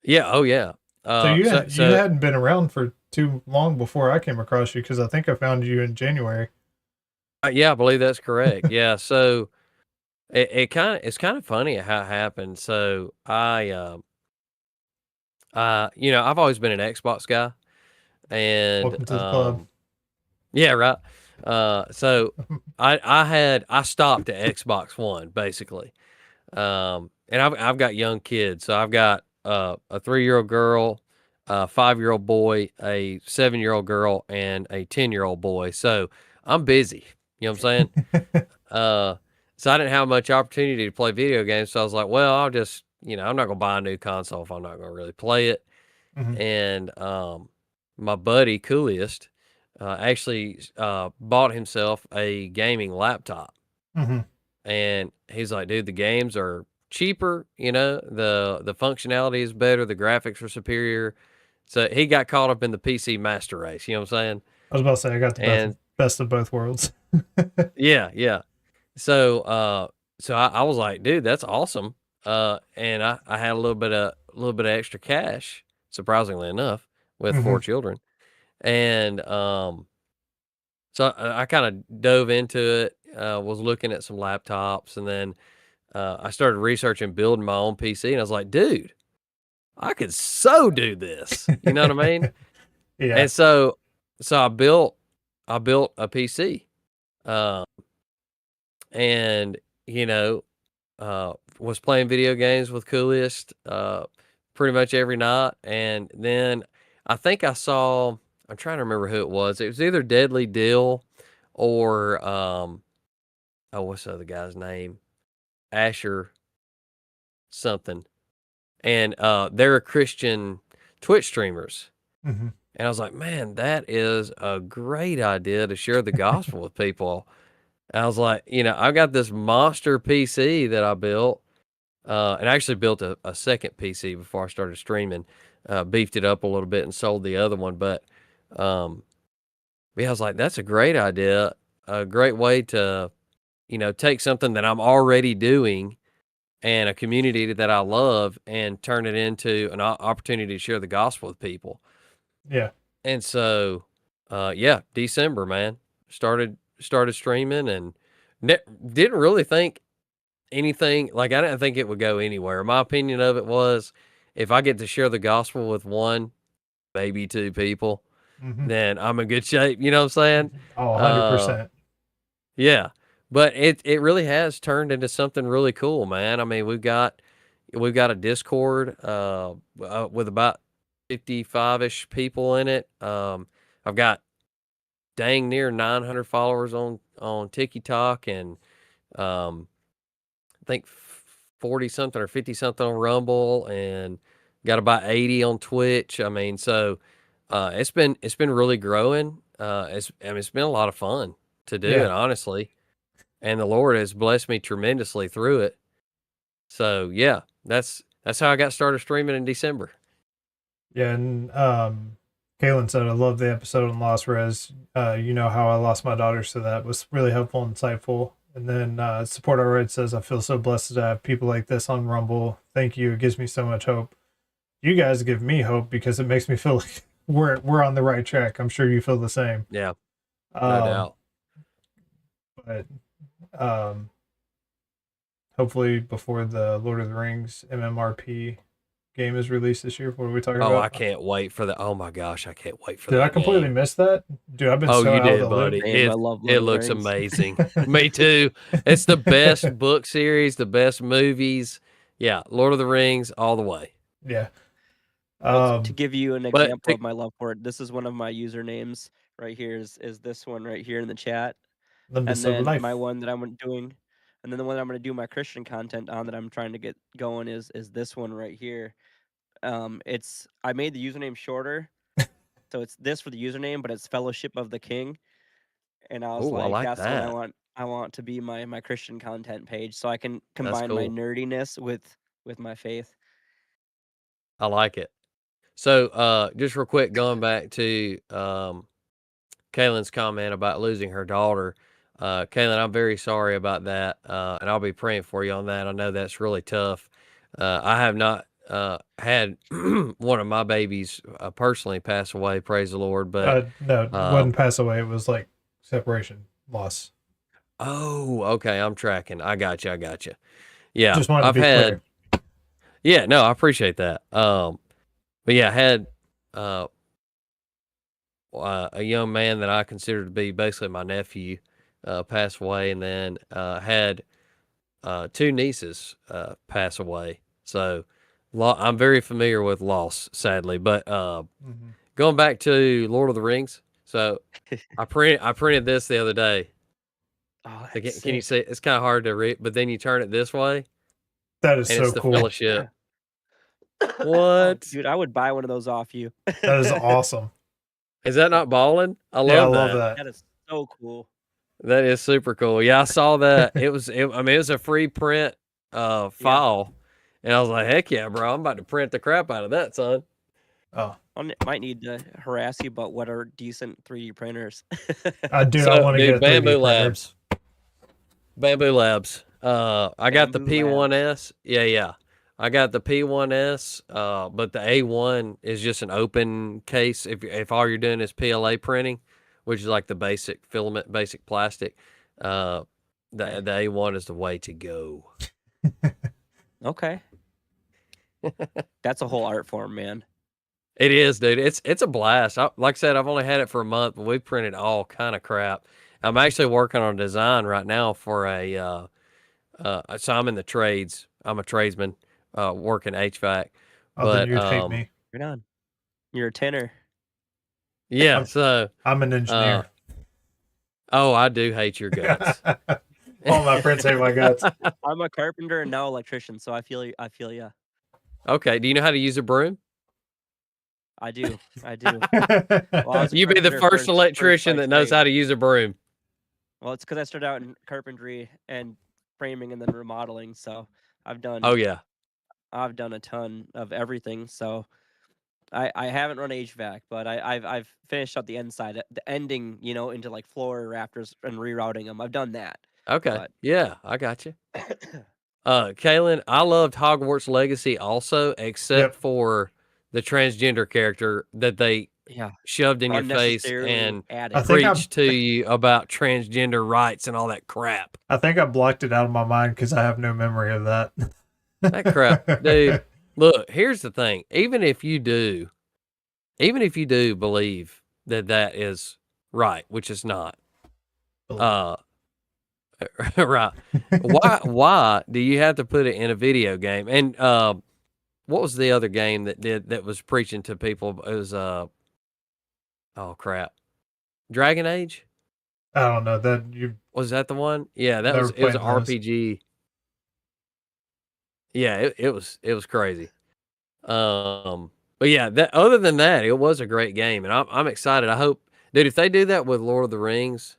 Yeah. Oh yeah. So you hadn't been around for too long before I came across you, because I think I found you in January. Yeah, I believe that's correct. Yeah. So it's kind of funny how it happened. So I've always been an Xbox guy, and Welcome to the club. Yeah, right. So I stopped at Xbox One basically. And I've got young kids. So I've got a 3-year-old girl, a 5-year-old boy, a 7-year-old girl, and a 10-year-old boy. So I'm busy. You know what I'm saying? So I didn't have much opportunity to play video games. So I was like, well, I'll just, I'm not gonna buy a new console if I'm not gonna really play it. Mhm. And my buddy Coolest actually bought himself a gaming laptop. Mm-hmm. And he's like, dude, the games are cheaper, the functionality is better, the graphics are superior. So he got caught up in the PC master race, you know what I'm saying? I was about to say I got the best of both worlds. Yeah. So I was like, dude, that's awesome. And I had a little bit of extra cash, surprisingly enough, with 4 children. And so I kind of dove into it, was looking at some laptops, and then I started researching building my own PC, and I was like, dude, I could so do this. You know what I mean? Yeah. And so I built a PC, and was playing video games with Coolest pretty much every night. And then I think I saw, I'm trying to remember who it was. It was either Deadly Dill or what's the other guy's name? Asher something. And they're Christian Twitch streamers. Mm-hmm. And I was like, man, that is a great idea to share the gospel with people. And I was like, I've got this monster PC that I built. And I actually built a second PC before I started streaming, beefed it up a little bit and sold the other one. But I was like, that's a great idea. A great way to, take something that I'm already doing and a community that I love and turn it into an opportunity to share the gospel with people. Yeah. And so, December, man, started streaming and didn't really think anything, like I didn't think it would go anywhere. My opinion of it was, if I get to share the gospel with 1, maybe 2 people, then I'm in good shape. You know what I'm saying? Oh, 100%. Yeah, but it really has turned into something really cool, man. I mean, we've got a Discord with about 55-ish people in it. I've got dang near 900 followers on TikTok, and I think 40 something or 50 something on Rumble, and got about 80 on Twitch. I mean, so it's been really growing. It's been a lot of fun to do it, honestly. And the Lord has blessed me tremendously through it. So yeah, that's how I got started streaming in December. Yeah, and Kaylin said, I love the episode on Lost Res. You know how I lost my daughter, so that was really helpful and insightful. And then Support Our Red says, I feel so blessed to have people like this on Rumble. Thank you. It gives me so much hope. You guys give me hope because it makes me feel like we're on the right track. I'm sure you feel the same. Yeah, no doubt. But hopefully before the Lord of the Rings MMRP game is released this year. What are we talking about? Oh, I can't wait for that. Oh my gosh, I can't wait for that. Did that I completely game. miss that? Dude, I've been so you out did, of the buddy. loop. Man, I love Lord It of the looks Rings. amazing. Me too. It's the best book series, the best movies. Yeah, Lord of the Rings all the way. Yeah. Well, to give you an example to- of my love for it, this is one of my usernames right here. Is this one right here in the chat? And then my one that I'm doing, and then the one I'm going to do my Christian content on that I'm trying to get going is this one right here. I made the username shorter, so it's this for the username, but it's Fellowship of the King. And I was Ooh, I like that's that. what I want to be my Christian content page, so I can That's combine my cool. nerdiness with my faith. I like it. So, just real quick, going back to Kaylin's comment about losing her daughter. Kaylin, I'm very sorry about that, and I'll be praying for you on that. I know that's really tough. I have not had one of my babies personally pass away, praise the Lord, but no, it wasn't pass away. It was like separation, loss. Oh, okay, I'm tracking. I got you. Yeah, just wanted to be clear. Yeah, no, I appreciate that. But yeah, I had a young man that I consider to be basically my nephew pass away, and then had two nieces pass away. So I'm very familiar with loss, sadly. But going back to Lord of the Rings, so I printed this the other day. Oh, So can you see? It's kind of hard to read, but then you turn it this way. That is and so it's the cool. Fellowship. Oh, What? dude, I would buy one of those off you. That is awesome. Is that not balling? I love that. That is so cool. That is super cool. Yeah, I saw that. It was a free print file. And I was like, heck yeah, bro. I'm about to print the crap out of that, son. Oh. I might need to harass you about what are decent 3D printers. I want to get a Bamboo 3D Labs. Bamboo Labs. I got the P1S. Yeah. I got the P1S, but the A1 is just an open case. If all you're doing is PLA printing, which is like the basic filament, basic plastic, the A1 is the way to go. Okay. That's a whole art form, man. It is, dude. It's a blast. Like I said, I've only had it for a month, but we printed all kind of crap. I'm actually working on a design right now for so I'm in the trades. I'm a tradesman, working HVAC. Oh, then you'd hate me. Right on. You're a tinner. Yeah, so I'm an engineer. I do hate your guts. All my friends hate my guts. I'm a carpenter and now electrician, so I feel you. Okay, do you know how to use a broom? I do. Well, you be the first electrician that knows how to use a broom. Well, it's because I started out in carpentry and framing and then remodeling, so I've done. Oh yeah. I've done a ton of everything, so I haven't run HVAC, but I've finished up the inside, the ending, into like floor rafters and rerouting them. I've done that. Okay. But... Yeah, I got you. Kaylin, I loved Hogwarts Legacy also, except for the transgender character that they shoved in your face and preached to you about transgender rights and all that crap. I think I blocked it out of my mind because I have no memory of that. That crap, dude. Look, here's the thing. Even if you do believe that is right, which is not. Believe Right. Why do you have to put it in a video game? And what was the other game that was preaching to people? It was oh crap. Dragon Age? I don't know that you Was that the one? Yeah, that never was it was played an those. RPG. Yeah, it was crazy. But yeah, that other than that, it was a great game, and I'm excited. I hope, dude, if they do that with Lord of the Rings,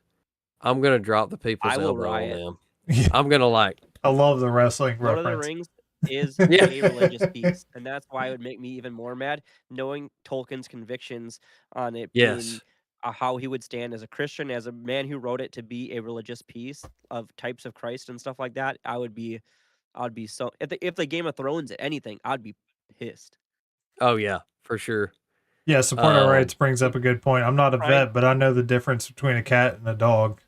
I'm gonna drop the people's I will elbow on riot. them. Yeah, I'm gonna like, I love the wrestling Lord of the reference. Rings is yeah, a religious piece, and that's why it would make me even more mad knowing Tolkien's convictions on it being yes, how he would stand as a Christian, as a man who wrote it to be a religious piece of types of Christ and stuff like that. I'd be so if the Game of Thrones anything, I'd be pissed. oh yeah, for sure. Yeah, support our Um, rights brings up a good point. I'm not a Prime vet, but I know the difference between a cat and a dog.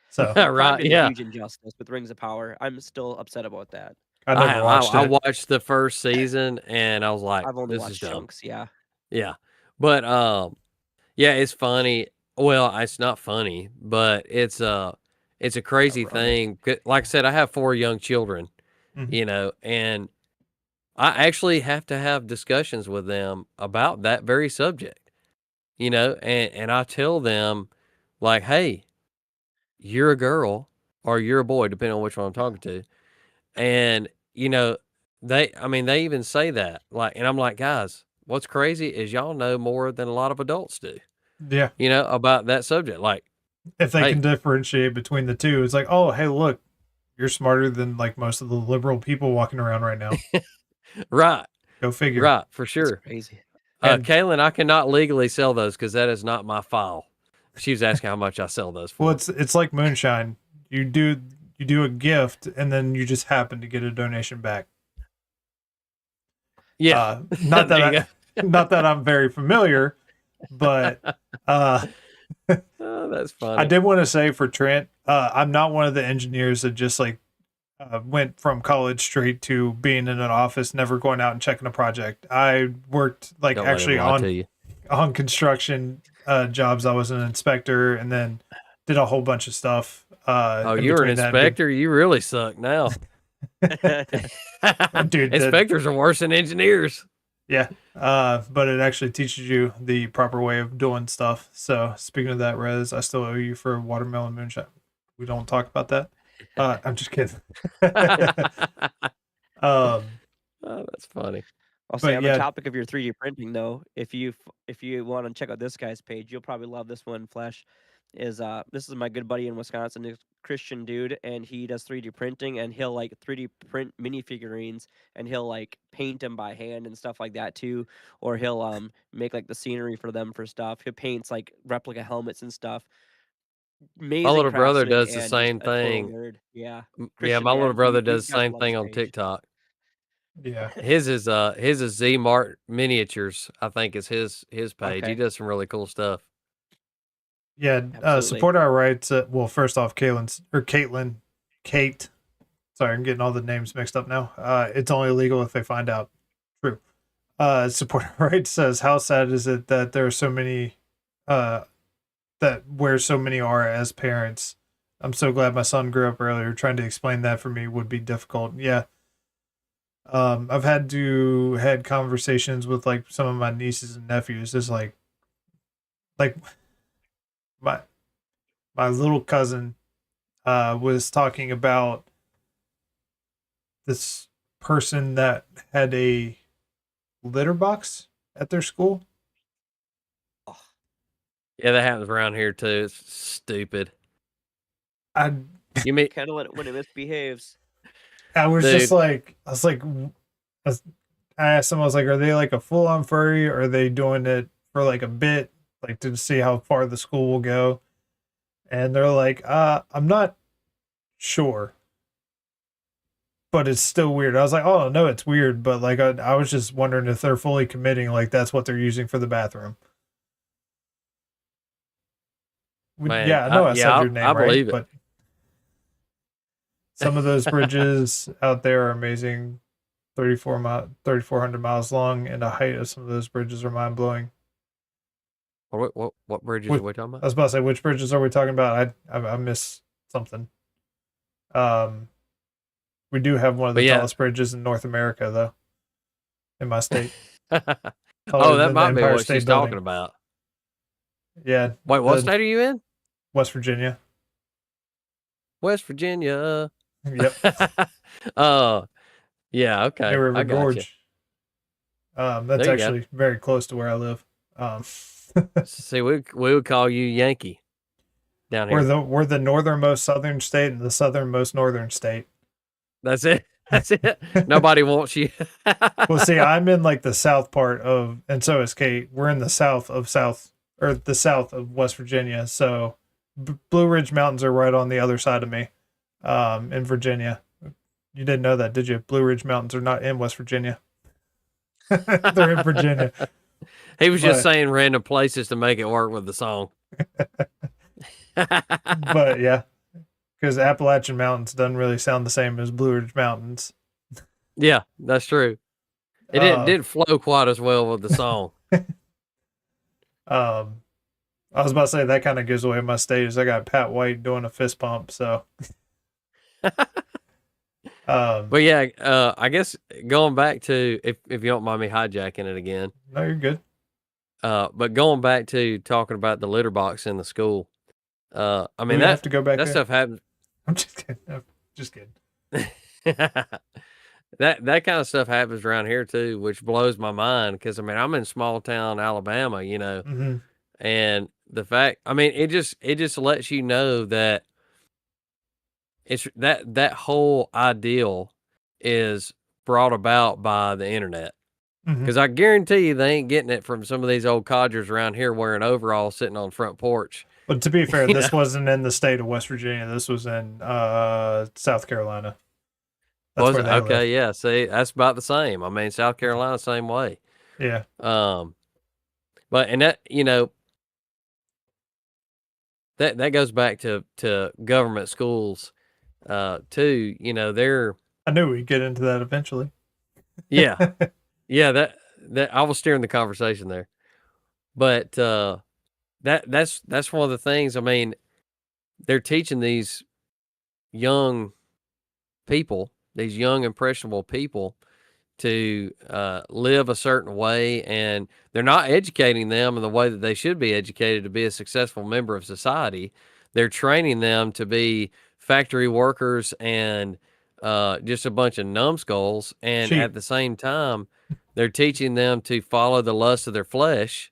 So Prime right, did a yeah. huge injustice with Rings of Power. I'm still upset about that. I never watched I it. watched the first season and I was like, I've only this is watched dumb. chunks, yeah. Yeah, but yeah, it's funny. Well, it's not funny, but it's a crazy Rumble. thing. Like I said, I have 4 young children, Mhm. you know, and I actually have to have discussions with them about that very subject, you know, and I tell them like, hey, you're a girl or you're a boy, depending on which one I'm talking to. And, you know, I mean, they even say that, like, and I'm like, guys, what's crazy is y'all know more than a lot of adults do, Yeah, you know, about that subject. Like, if they hey, can differentiate between the two, it's like, oh, hey, look, you're smarter than like most of the liberal people walking around right now. right, Go figure. right, for It's sure. crazy. And Kaylin, I cannot legally sell those because that is not my file. She was asking how much I sell those well, for. it's like moonshine. You do a gift, and then you just happen to get a donation back. Yeah, Not that there you go. not that I'm very familiar, but uh, Oh, that's funny. I did want to say for Trent, I'm not one of the engineers that just like went from college straight to being in an office, never going out and checking a project. I worked like Don't let actually him lie to you. on construction jobs. I was an inspector and then did a whole bunch of stuff. Oh, In you're an between that, inspector? You really suck now. dude. Inspectors are worse than engineers. Yeah. But it actually teaches you the proper way of doing stuff. So speaking of that, Rez, I still owe you for watermelon moonshine. We don't talk about that. I'm just kidding. Oh, that's funny. I'll say But on yeah. the topic of your 3D printing though, if you want to check out this guy's page, you'll probably love this one. Flesh this is my good buddy in Wisconsin, a Christian dude, and he does 3D printing, and he'll like 3D print minifigurines, and he'll like paint them by hand and stuff like that too, or he'll make like the scenery for them for stuff. He paints like replica helmets and stuff. My Amazing little brother craftsman does the and just same a total thing. nerd. Yeah, Yeah, Christian my little man. brother You does the guys same will love his thing on page. TikTok. Yeah. His is Z Mart Miniatures, I think is his page. He Okay. does some really cool stuff. Yeah. Absolutely. Support our rights. Well, first off, Kate. Sorry, I'm getting all the names mixed up now. It's only illegal if they find out. True. Support our rights says, how sad is it that there are so many, that where so many are as parents? I'm so glad my son grew up earlier. Trying to explain that for me would be difficult. Yeah. I've had conversations with like some of my nieces and nephews. Just like my little cousin was talking about this person that had a litter box at their school. Yeah, that happens around here too. It's stupid. I You mean Kind of let it when it misbehaves. was Dude. just like I asked them, I was like, are they like a full on furry, or are they doing it for like a bit, like to see how far the school will go? And they're like, I'm not sure, but it's still weird. I was like, oh no, it's weird, but like I was just wondering if they're fully committing, like that's what they're using for the bathroom. Man, Yeah, I know I said I your name believe right, it. but some of those bridges out there are amazing. 3,400 miles long, and the height of some of those bridges are mind blowing. What bridges Which- are we talking I about? was about to say, which bridges are we talking about? I missed something. We do have one of But the yeah. tallest bridges in North America, though, in my state. Oh, Taller that than the might be Empire what State she's Building. talking about. Yeah. Wait, what the- state are you in? West Virginia. West Virginia. Yep. Yeah, okay. New River I got you. Gorge. That's There you actually very close to where I live. See, we would call you Yankee down here. We're the northernmost southern state and the southernmost northern state. That's it. That's it. Nobody wants you. Well, see, I'm in like the south part of, and so is Kate. We're in the south of West Virginia. So Blue Ridge Mountains are right on the other side of me, in Virginia. You didn't know that, did you? Blue Ridge Mountains are not in West Virginia. They're in Virginia. He was just saying random places to make it work with the song. But yeah, because Appalachian Mountains doesn't really sound the same as Blue Ridge Mountains. Yeah, that's true. It didn't flow quite as well with the song. I was about to say that kind of gives away my status. I got Pat White doing a fist pump, so. But yeah, I guess going back to if you don't mind me hijacking it again. No, you're good. But going back to talking about the litter box in the school. I mean, we have to go back that there? stuff happens. I'm just kidding. I'm just kidding. that kind of stuff happens around here too, which blows my mind because I mean I'm in small town Alabama, you know, Mm-hmm. and the fact I mean it just lets you know that it's that whole ideal is brought about by the internet. Mm-hmm. Because I guarantee you they ain't getting it from some of these old codgers around here wearing overalls sitting on front porch. But to be fair, this wasn't in the state of West Virginia. This was in South Carolina. That's where they okay, live. yeah. See, that's about the same. I mean, South Carolina, same way. Yeah. But and that you know that goes back to government schools, too. You know, they're I knew we'd get into that eventually. yeah, yeah. That I was steering the conversation there, but that's one of the things. I mean, they're teaching these young people, these young impressionable people, to live a certain way, and they're not educating them in the way that they should be educated to be a successful member of society. They're training them to be factory workers and just a bunch of numbskulls, and Cheap. at the same time, they're teaching them to follow the lust of their flesh,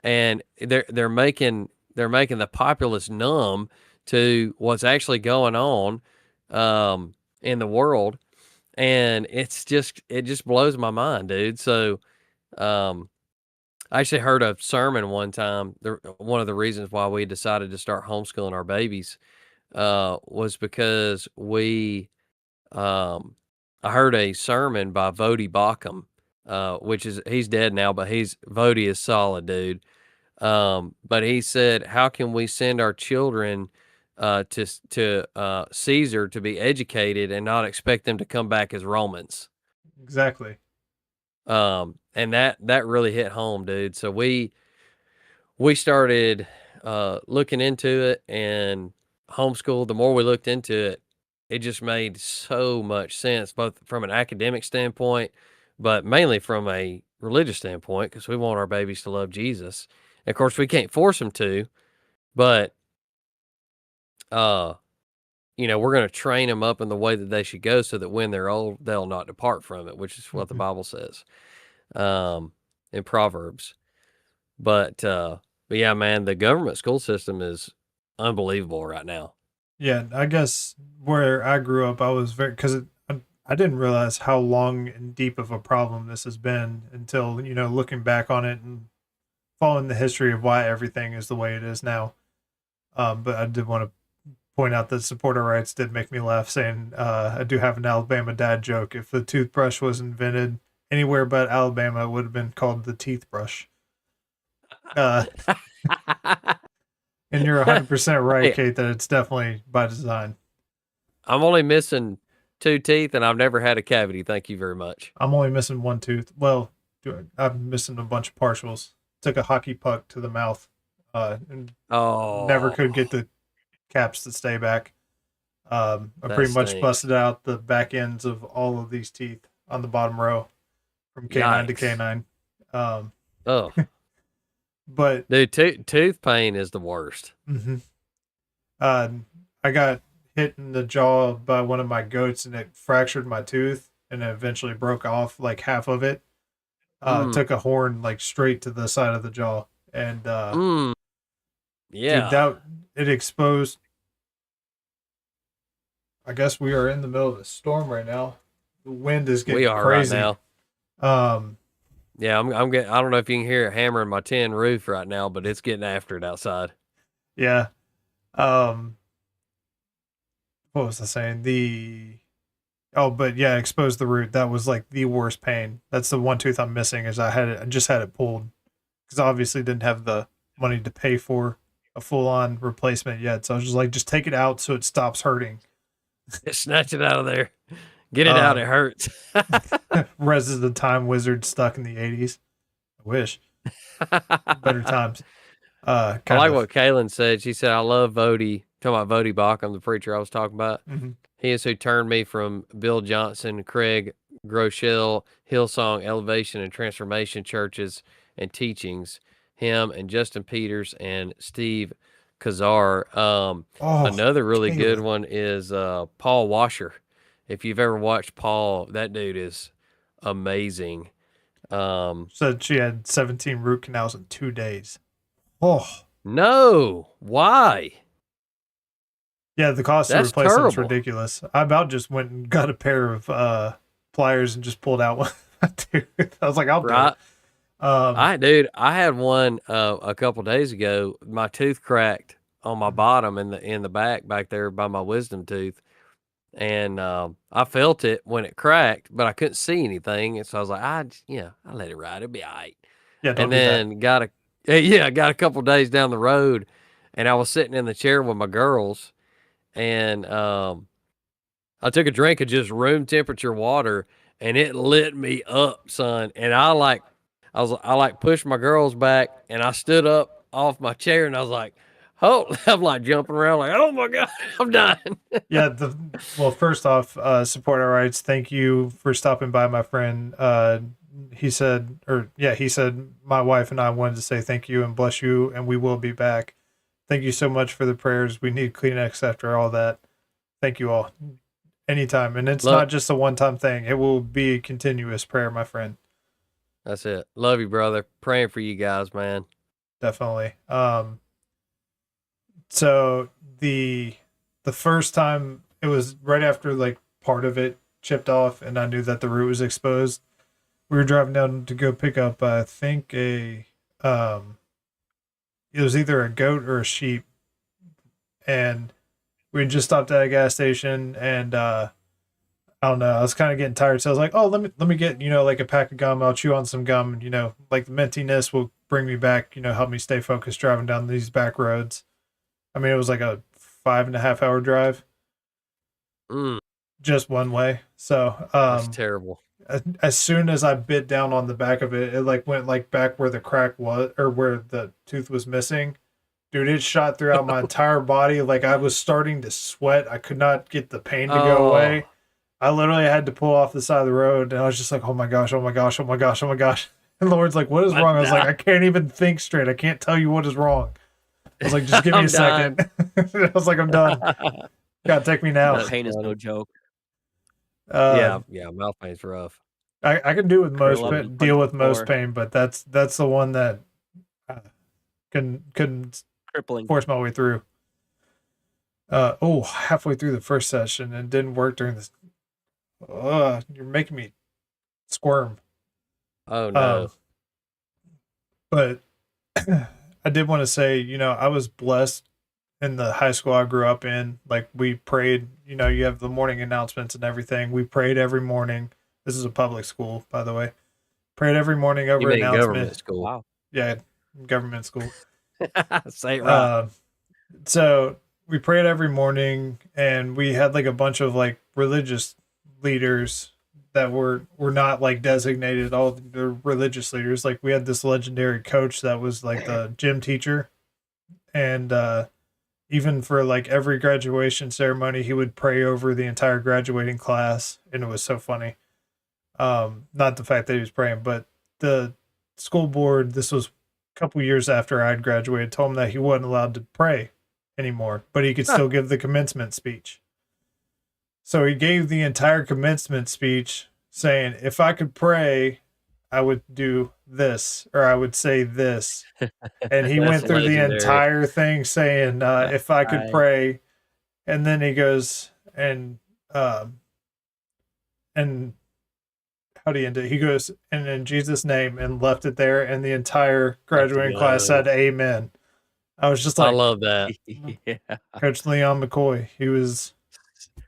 and they're making the populace numb to what's actually going on in the world. And it just blows my mind, dude. So, I actually heard a sermon one time. One of the reasons why we decided to start homeschooling our babies, was because I heard a sermon by Vodi Bakum, he's dead now, but Vodi is solid, dude. But he said, how can we send our children to Caesar to be educated and not expect them to come back as Romans? Exactly. And that really hit home, dude. So we started looking into it and homeschool. The more we looked into it, it just made so much sense, both from an academic standpoint, but mainly from a religious standpoint, because we want our babies to love Jesus. And of course, we can't force them to, but you know, we're going to train them up in the way that they should go so that when they're old, they'll not depart from it, which is what the Bible says in Proverbs. But yeah, man, the government school system is unbelievable right now. Yeah, I guess where I grew up, I was because I didn't realize how long and deep of a problem this has been until, you know, looking back on it and following the history of why everything is the way it is now. But I did want to point out that supporter rights did make me laugh, saying I do have an Alabama dad joke. If the toothbrush was invented anywhere but Alabama, it would have been called the teeth brush. And you're 100% right, Kate, that it's definitely by design. I'm only missing 2 teeth, and I've never had a cavity. Thank you very much. I'm only missing 1 tooth. Well, I'm missing a bunch of partials. took a hockey puck to the mouth, and Oh, never could get the caps to stay back. I that pretty much stinks. busted out the back ends of all of these teeth on the bottom row from canine to Yikes. canine. Oh, But dude, tooth pain is the worst. I got hit in the jaw by one of my goats, and it fractured my tooth, and it eventually broke off like half of it. Took a horn like straight to the side of the jaw, and Yeah. dude, that it exposed. I guess we are in the middle of a storm right now. The wind is getting we are crazy. right now. Yeah, I'm getting. I don't know if you can hear it hammering my tin roof right now, but it's getting after it outside. Yeah. What was I saying? But yeah, exposed the root. That was like the worst pain. That's the one tooth I'm missing. Is I just had it pulled because obviously didn't have the money to pay for a full on replacement yet. So I was just like, just take it out so it stops hurting. Snatch it out of there. Get it out. It hurts. Res is the Time Wizard stuck in the 80s. I wish. Better times. I like what Kaylin said. She said, I love Vody. Talking about Vody Bacham, the preacher I was talking about. Mm-hmm. He is who turned me from Bill Johnson, Craig Groeschel, Hillsong, Elevation, and Transformation churches and teachings. Him and Justin Peters and Steve Kazar. Another really good one is Paul Washer. If you've ever watched Paul, that dude is amazing. Said she had 17 root canals in 2 days. Oh no! Why? Yeah, the cost That's of replacement is terrible. ridiculous. I about just went and got a pair of pliers and just pulled out one. I was like, I'll do it. I had one a couple days ago. My tooth cracked on my bottom in the back there by my wisdom tooth, and I felt it when it cracked, but I couldn't see anything, and so I was like, I let it ride, it'll be all right. Yeah, don't and do then that. got a couple days down the road, and I was sitting in the chair with my girls, and I took a drink of just room temperature water, and it lit me up, son. And I pushed my girls back, and I stood up off my chair, and I was like, oh, I'm like jumping around, like, oh my God, I'm dying. Yeah. Well, first off, support our rights. Thank you for stopping by, my friend. He said my wife and I wanted to say thank you and bless you, and we will be back. Thank you so much for the prayers. We need Kleenex after all that. Thank you all. Anytime. And it's not just a one-time thing. It will be a continuous prayer, my friend. That's it. Love you, brother. Praying for you guys, man. Definitely. So the first time, it was right after like part of it chipped off and I knew that the root was exposed. We were driving down to go pick up, I think it was either a goat or a sheep. And we just stopped at a gas station, and I don't know, I was kind of getting tired, so I was like, oh, let me get, like a pack of gum. I'll chew on some gum, and like the mintiness will bring me back, help me stay focused driving down these back roads. I mean, it was like a 5.5 hour drive, just one way. So that's terrible. As soon as I bit down on the back of it, it like went like back where the crack was, or where the tooth was missing. Dude, it shot throughout my entire body. Like, I was starting to sweat. I could not get the pain to go away. I literally had to pull off the side of the road, and I was just like, oh my gosh, oh my gosh, oh my gosh, oh my gosh. And Lord's like, what is wrong? I was like, I can't even think straight. I can't tell you what is wrong. I was like, just give me a second. I was like, I'm done. God, take me now. That pain is no joke. Yeah, mouth pain's rough. I can deal with most pain, but that's the one that couldn't crippling. Force my way through. Halfway through the first session, and didn't work during this. You're making me squirm. Oh no. But I did want to say, I was blessed in the high school I grew up in. Like, we prayed, you have the morning announcements and everything. We prayed every morning. This is a public school, by the way. Prayed every morning over announcement. Government school. Wow. Yeah, government school. Say it right. So we prayed every morning, and we had like a bunch of like religious leaders that were not like designated all the religious leaders. Like we had this legendary coach that was like the gym teacher, and even for like every graduation ceremony, he would pray over the entire graduating class, and it was so funny. Not the fact that he was praying, but the school board, this was a couple years after I'd graduated, told him that he wasn't allowed to pray anymore, but he could still give the commencement speech. So he gave the entire commencement speech saying, if I could pray, I would do this, or I would say this. And he went through the entire thing saying, if I could pray. And then he goes, and how do you end it? He goes, and in Jesus' name, and left it there. And the entire graduating class said, amen. I was just like, I love that. Yeah. Coach Leon McCoy. He was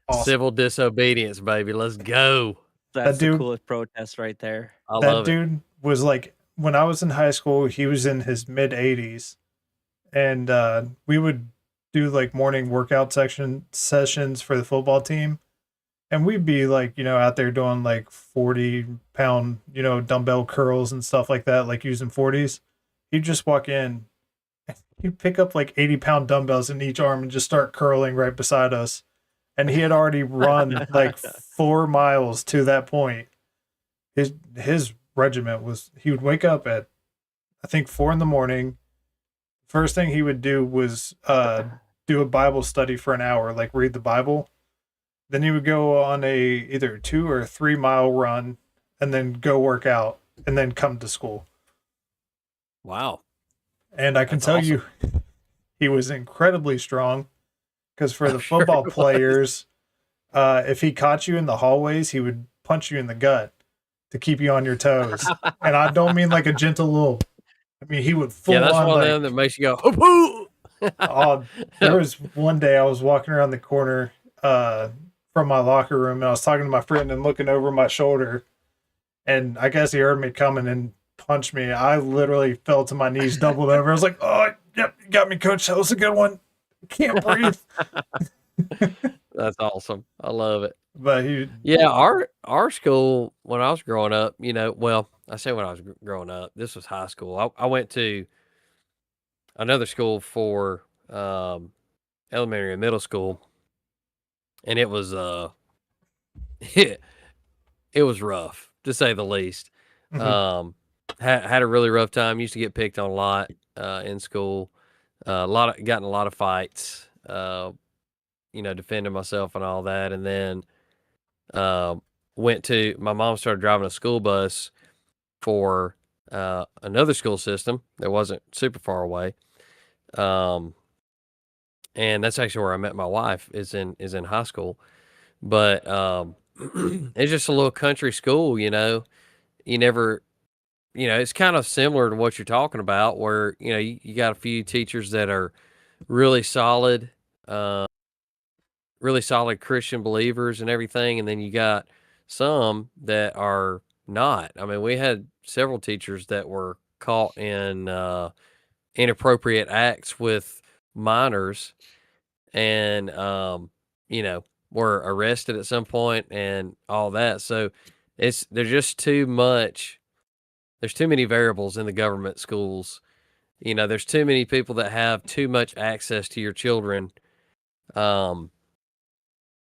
awesome. Civil disobedience, baby. Let's go. That's That dude- the coolest protest right there. I That love it. dude was like, when I was in high school, he was in his mid 80s, and we would do like morning workout sessions for the football team, and we'd be like, out there doing like 40-pound, dumbbell curls and stuff like that, like using 40s. He'd just walk in, he'd pick up like 80-pound dumbbells in each arm and just start curling right beside us. And he had already run like 4 miles to that point. His regiment was, he would wake up at, I think, 4 a.m. First thing he would do was do a Bible study for an hour, like read the Bible. Then he would go on a either 2 or 3 mile run, and then go work out, and then come to school. Wow. And I can That's tell awesome. you, he was incredibly strong, because for the I'm sure football he was. players, if he caught you in the hallways, he would punch you in the gut to keep you on your toes. And I don't mean like a gentle little, I mean, he would full Yeah, that's on one like, of them that makes you go, "Hoo-hoo!" oh, there was one day I was walking around the corner from my locker room, and I was talking to my friend and looking over my shoulder, and I guess he heard me coming and punched me. I literally fell to my knees, doubled over. I was like, oh, yep, you got me, coach. That was a good one. Can't breathe. That's awesome. I love it. But he, Yeah, our school when I was growing up, well, I say when I was growing up, this was high school. I went to another school for elementary and middle school, and it was it was rough to say the least. Mhm. Had a really rough time. Used to get picked on a lot in school. Got in a lot of fights. Defending myself and all that, and then my mom started driving a school bus for another school system that wasn't super far away. And that's actually where I met my wife, is in high school. But it's just a little country school, you never, it's kind of similar to what you're talking about, where, you got a few teachers that are really solid Christian believers and everything. And then you got some that are not. I mean, we had several teachers that were caught in inappropriate acts with minors, and, were arrested at some point and all that. So there's just too much. There's too many variables in the government schools. There's too many people that have too much access to your children. And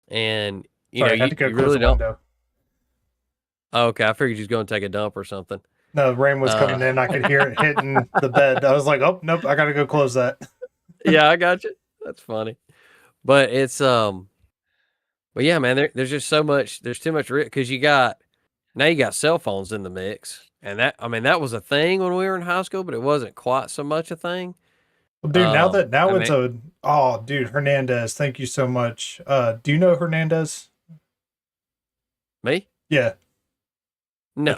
sorry, I had to go you close really the don't. window. Oh, okay, I figured you was going to take a dump or something. No, the rain was coming in. I could hear it hitting the bed. I was like, oh, nope, I got to go close that. Yeah, I got you. That's funny. But it's but yeah, man, there's just so much. There's too much because you got cell phones in the mix, and that was a thing when we were in high school, but it wasn't quite so much a thing. Well, dude, dude, Hernandez, thank you so much. Do you know Hernandez? Me? Yeah. No.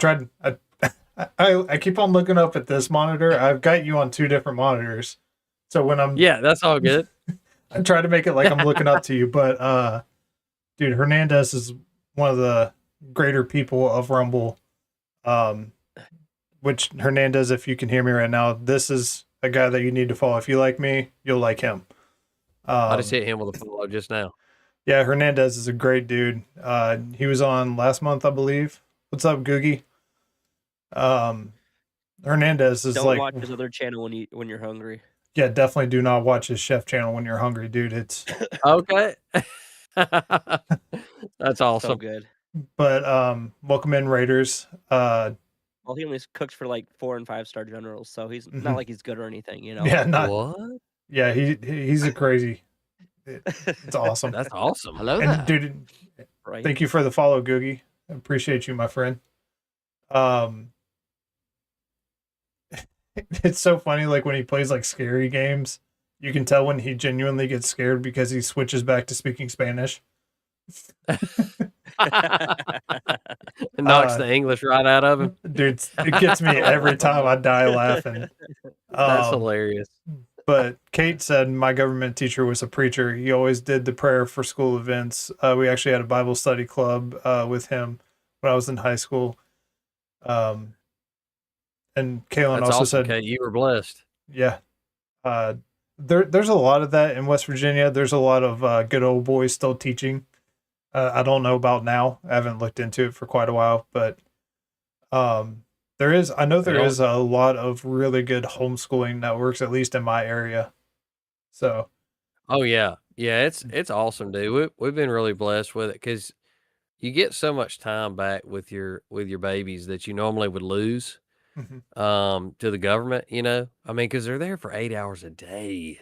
I keep on looking up at this monitor. I've got you on 2 different monitors. So when Yeah, that's all good. I try to make it like I'm looking up to you, but dude, Hernandez is one of the greater people of Rumble. Which Hernandez, if you can hear me right now, this is a guy that you need to follow. If you like me, you'll like him. I just hit him with a follow just now. Yeah, Hernandez is a great dude. He was on last month, I believe. What's up, Googie? Hernandez is Don't like, watch his other channel when you're hungry. yeah, definitely do not watch his chef channel when you're hungry, dude. It's Okay. That's So awesome. good. but welcome in Raiders. Well, he only cooks for like 4 and 5 star generals, so he's Mhm. not like he's good or anything, you know. Yeah, not What? yeah, he's a crazy. It's awesome. That's awesome. Hello And there. dude, Right. thank you for the follow, Googie. I appreciate you, my friend. It's so funny, like when he plays like scary games, you can tell when he genuinely gets scared because he switches back to speaking Spanish. It knocks the English right out of him. Dude, it gets me every time. I die laughing. That's hilarious. But Kate said my government teacher was a preacher. He always did the prayer for school events. We actually had a Bible study club with him when I was in high school. And Kaylin That's also awesome, said, Kate. You were blessed. yeah. There's a lot of that in West Virginia. There's a lot of good old boys still teaching. I don't know about now. I haven't looked into it for quite a while, but there is a lot of really good homeschooling networks, at least in my area. So, Oh yeah, yeah. It's awesome, dude. We've been really blessed with it because you get so much time back with your babies that you normally would lose mhm. to the government. You know, I mean, because they're there for 8 hours a day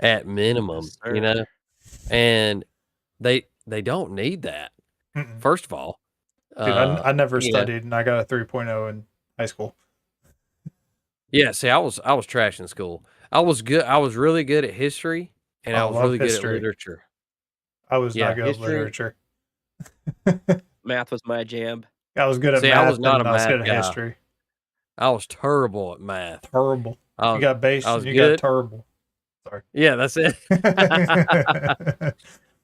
at minimum. Yes, You sir. know, and they don't need that. Mm-mm. First of all, Dude, I never you know, studied, and I got a 3.0 in high school. yeah. See, I was trash in school. I was good. I was really good at history, and I I was love really good at history. literature. I was Yeah, not good at history. literature. Math was my jam. I was good at See, math, I was not a and I was math good at guy. history. I was terrible at math. Terrible. I You got base, I was and you got good. terrible. Sorry. Yeah, that's it.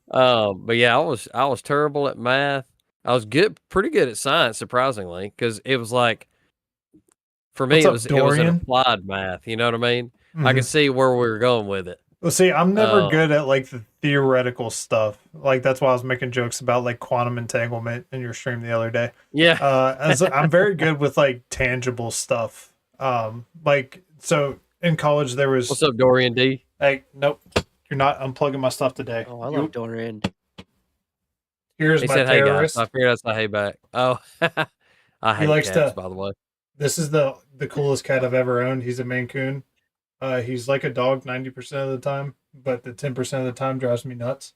But yeah, I was terrible at math. I was pretty good at science, surprisingly, because it was like for me What's it up, was an Dorian? applied math. You know what I mean? I Mhm. could see where we were going with it. Well, see, I'm never Um, good at like the theoretical stuff. Like that's why I was making jokes about like quantum entanglement in your stream the other day. Yeah. As I'm very good with like tangible stuff. Like so in college there was What's up, Dorian D? Hey, nope, you're not unplugging my stuff today. Oh, I love Dorian. Here's He my said, "Hey guys." terrorist. I figured I'd say, "Hey back." Oh, I hate likes cats, to- by the way. This is the coolest cat I've ever owned. He's a Maine Coon. He's like a dog 90% of the time, but the 10% of the time drives me nuts.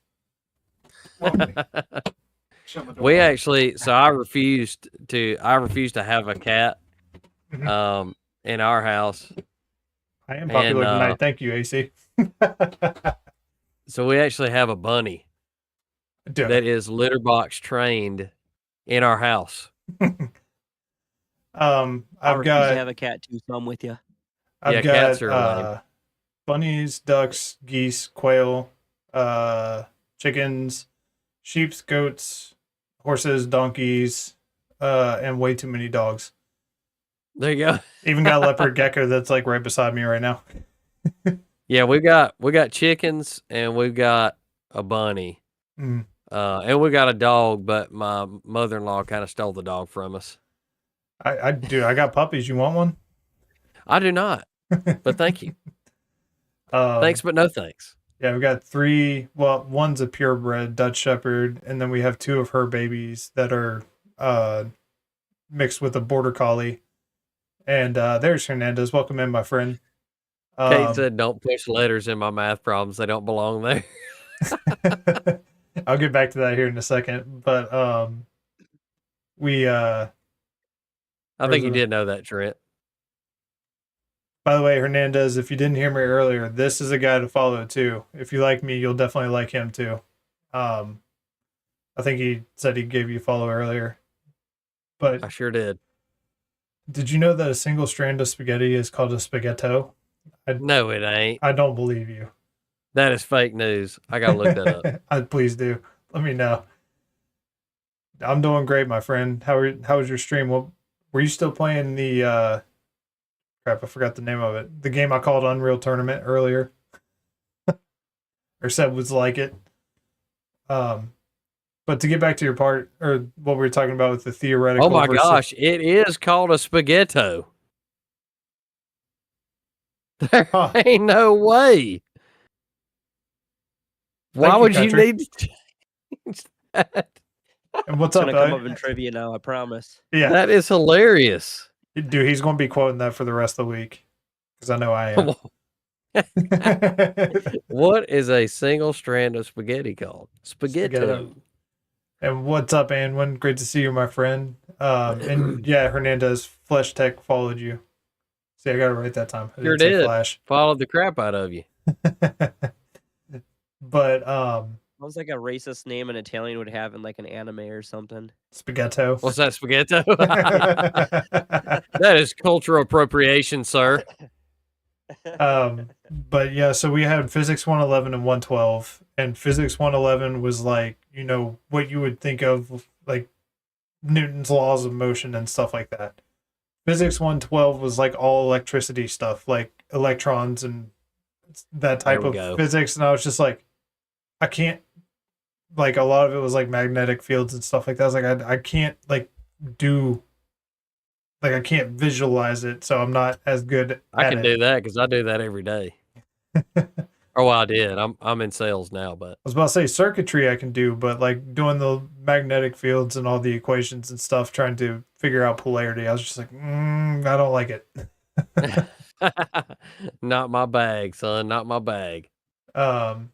We actually, so I refused to have a cat Mhm. in our house. I am popular And, tonight. Thank you, AC. So we actually have a bunny Dude, that is litter box trained in our house. I I've refuse to got have a cat too, so I'm with you. Yeah, cats are lame. bunnies, ducks, geese, quail, chickens, sheep, goats, horses, donkeys, and way too many dogs. There you go. Even got a leopard gecko that's like right beside me right now. Yeah, we got chickens and we've got a bunny. Mm. And we got a dog, but my mother-in-law kind of stole the dog from us. Dude, I got puppies. You want one? I do not, but thank you. Thanks, but no thanks. Yeah, we got 3. Well, one's a purebred Dutch Shepherd, and then we have 2 of her babies that are mixed with a Border Collie. And there's Hernandez. Welcome in, my friend. Kate said, "Don't push letters in my math problems. They don't belong there." I'll get back to that here in a second. But we I think you did know that, Trent. by the way, Hernandez, if you didn't hear me earlier, this is a guy to follow too. If you like me, you'll definitely like him too. I think he said he gave you a follow earlier. But I sure did. did you know that a single strand of spaghetti is called a spaghetto? No, it ain't. I don't believe you. That is fake news. I gotta look that up. Please do. Let me know. I'm doing great, my friend. How was your stream? Well, were you still playing the crap? I forgot the name of it. The game I called Unreal Tournament earlier, or said was like it. But to get back to your part, or what we were talking about with the theoretical. Oh my versus, gosh, it is called a spaghetto. There Huh. ain't no way. Why Thank you, would you country. need to change that? And what's It's up, gonna come Elliot? up in trivia now. I promise. Yeah, That is hilarious. dude, he's going to be quoting that for the rest of the week because I know I am. What is a single strand of spaghetti called? Spaghetto. Spaghetto. And what's up, Anwin? Great to see you, my friend. And yeah, Hernandez, FleshTech followed you. See, I got it right that time. I Sure didn't say did. Flash. Followed the crap out of you. But Sounds like a racist name an Italian would have in like an anime or something. Spaghetto. What's that, spaghetto? That is cultural appropriation, sir. But yeah, so we had physics 111 and 112, and physics 111 was like, you know, what you would think of like Newton's laws of motion and stuff like that. Physics 112 was like all electricity stuff, like electrons and that type There we of go. physics. And I was just like, I can't, like, a lot of it was like magnetic fields and stuff like that. I was like, I can't like do, like, I can't visualize it, so I'm not as good I at can it. do that because I do that every day. Or well, I did. I'm in sales now, but I was about to say circuitry I can do, but like doing the magnetic fields and all the equations and stuff, trying to figure out polarity, I was just like, I don't like it. not my bag, son. Not my bag. 100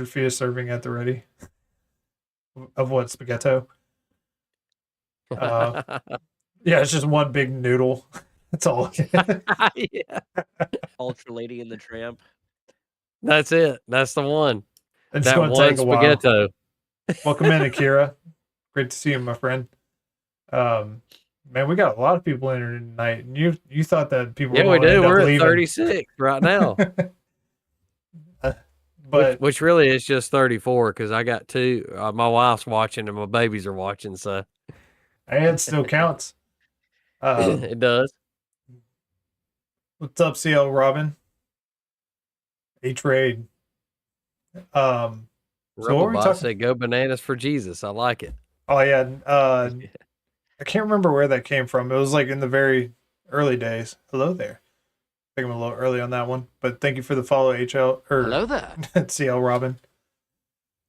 feet of serving at the ready. Of what, spaghetto? Yeah, it's just one big noodle. That's all. Yeah, Ultra Lady and the Tramp. that's it. That's the one. It's That going to one take a while. spaghetto. Welcome in, Akira. Great to see you, my friend. Man, we got a lot of people in here tonight. And you thought that people Yeah, were we gonna do. end up We're at leaving. 36 right now. But which really is just 34 because I got two. My wife's watching and my babies are watching, so it still counts. it does. What's up, CL Robin? H-Raid. So what were we Rumblebot talking? said, "Go bananas for Jesus." I like it. Oh yeah. I can't remember where that came from. It was like in the very early days. Hello there. I think I'm a little early on that one, but thank you for the follow, HL or Hello there. CL Robin.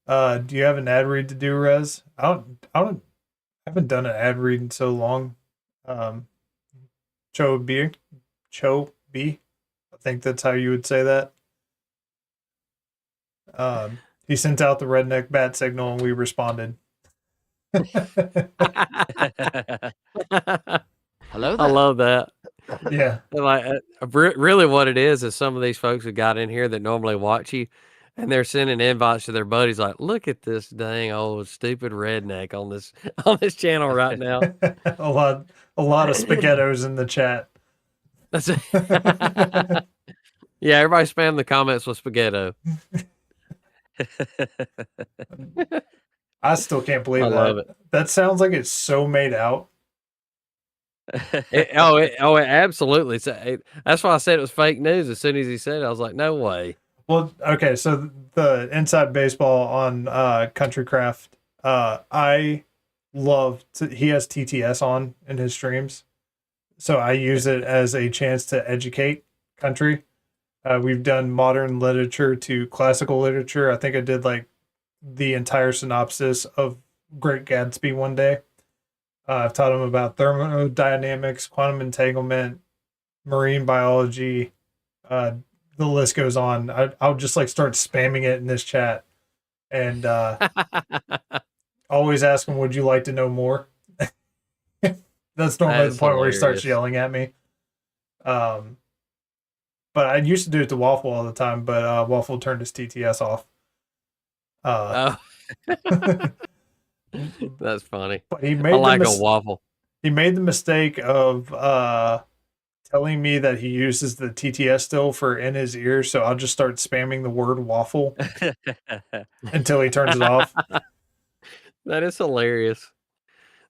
Do you have an ad read to do, Rez? I haven't done an ad read in so long. Cho B. I think that's how you would say that. He sent out the redneck bat signal and we responded. Hello there. I love that. Yeah. Like really what it is some of these folks who got in here that normally watch you and they're sending invites to their buddies like, look at this dang old stupid redneck on this channel right now. a lot of spaghettos in the chat. That's it. Yeah, everybody spam the comments with spaghetto. I still can't believe I that. love it. That sounds like it's so made out. It absolutely. That's why I said it was fake news. As soon as he said it, I was like, no way. Well, okay, so the Inside Baseball on Countrycraft, I love he has TTS on in his streams, so I use it as a chance to educate country. We've done modern literature to classical literature. I think I did like the entire synopsis of Great Gatsby one day. I've taught him about thermodynamics, quantum entanglement, marine biology. The list goes on. I'll just like start spamming it in this chat, and always ask him, "Would you like to know more?" That's normally the point where he starts yelling at me. But I used to do it to Waffle all the time, but Waffle turned his TTS off. That's funny. But he made I like a Waffle. He made the mistake of telling me that he uses the TTS still for in his ear, so I'll just start spamming the word waffle until he turns it off. That is hilarious.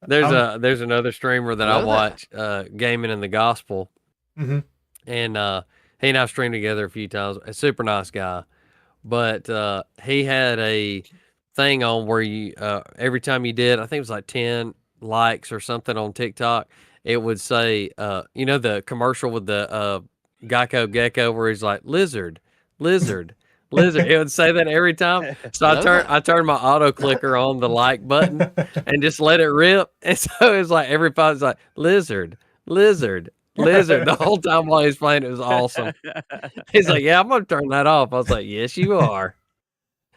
There's another streamer that I watch, Gaming in the Gospel. Mm-hmm. And he and I've streamed together a few times. A super nice guy. But he had a thing on where you every time you did, I think it was like 10 likes or something on TikTok, it would say, the commercial with the Geico Gecko where he's like lizard, lizard, lizard. It would say that every time. So I turned my auto clicker on the like button and just let it rip. And so it's like every time it's like lizard, lizard, lizard. The whole time while he's playing, it was awesome. He's like, yeah, I'm gonna turn that off. I was like, yes, you are.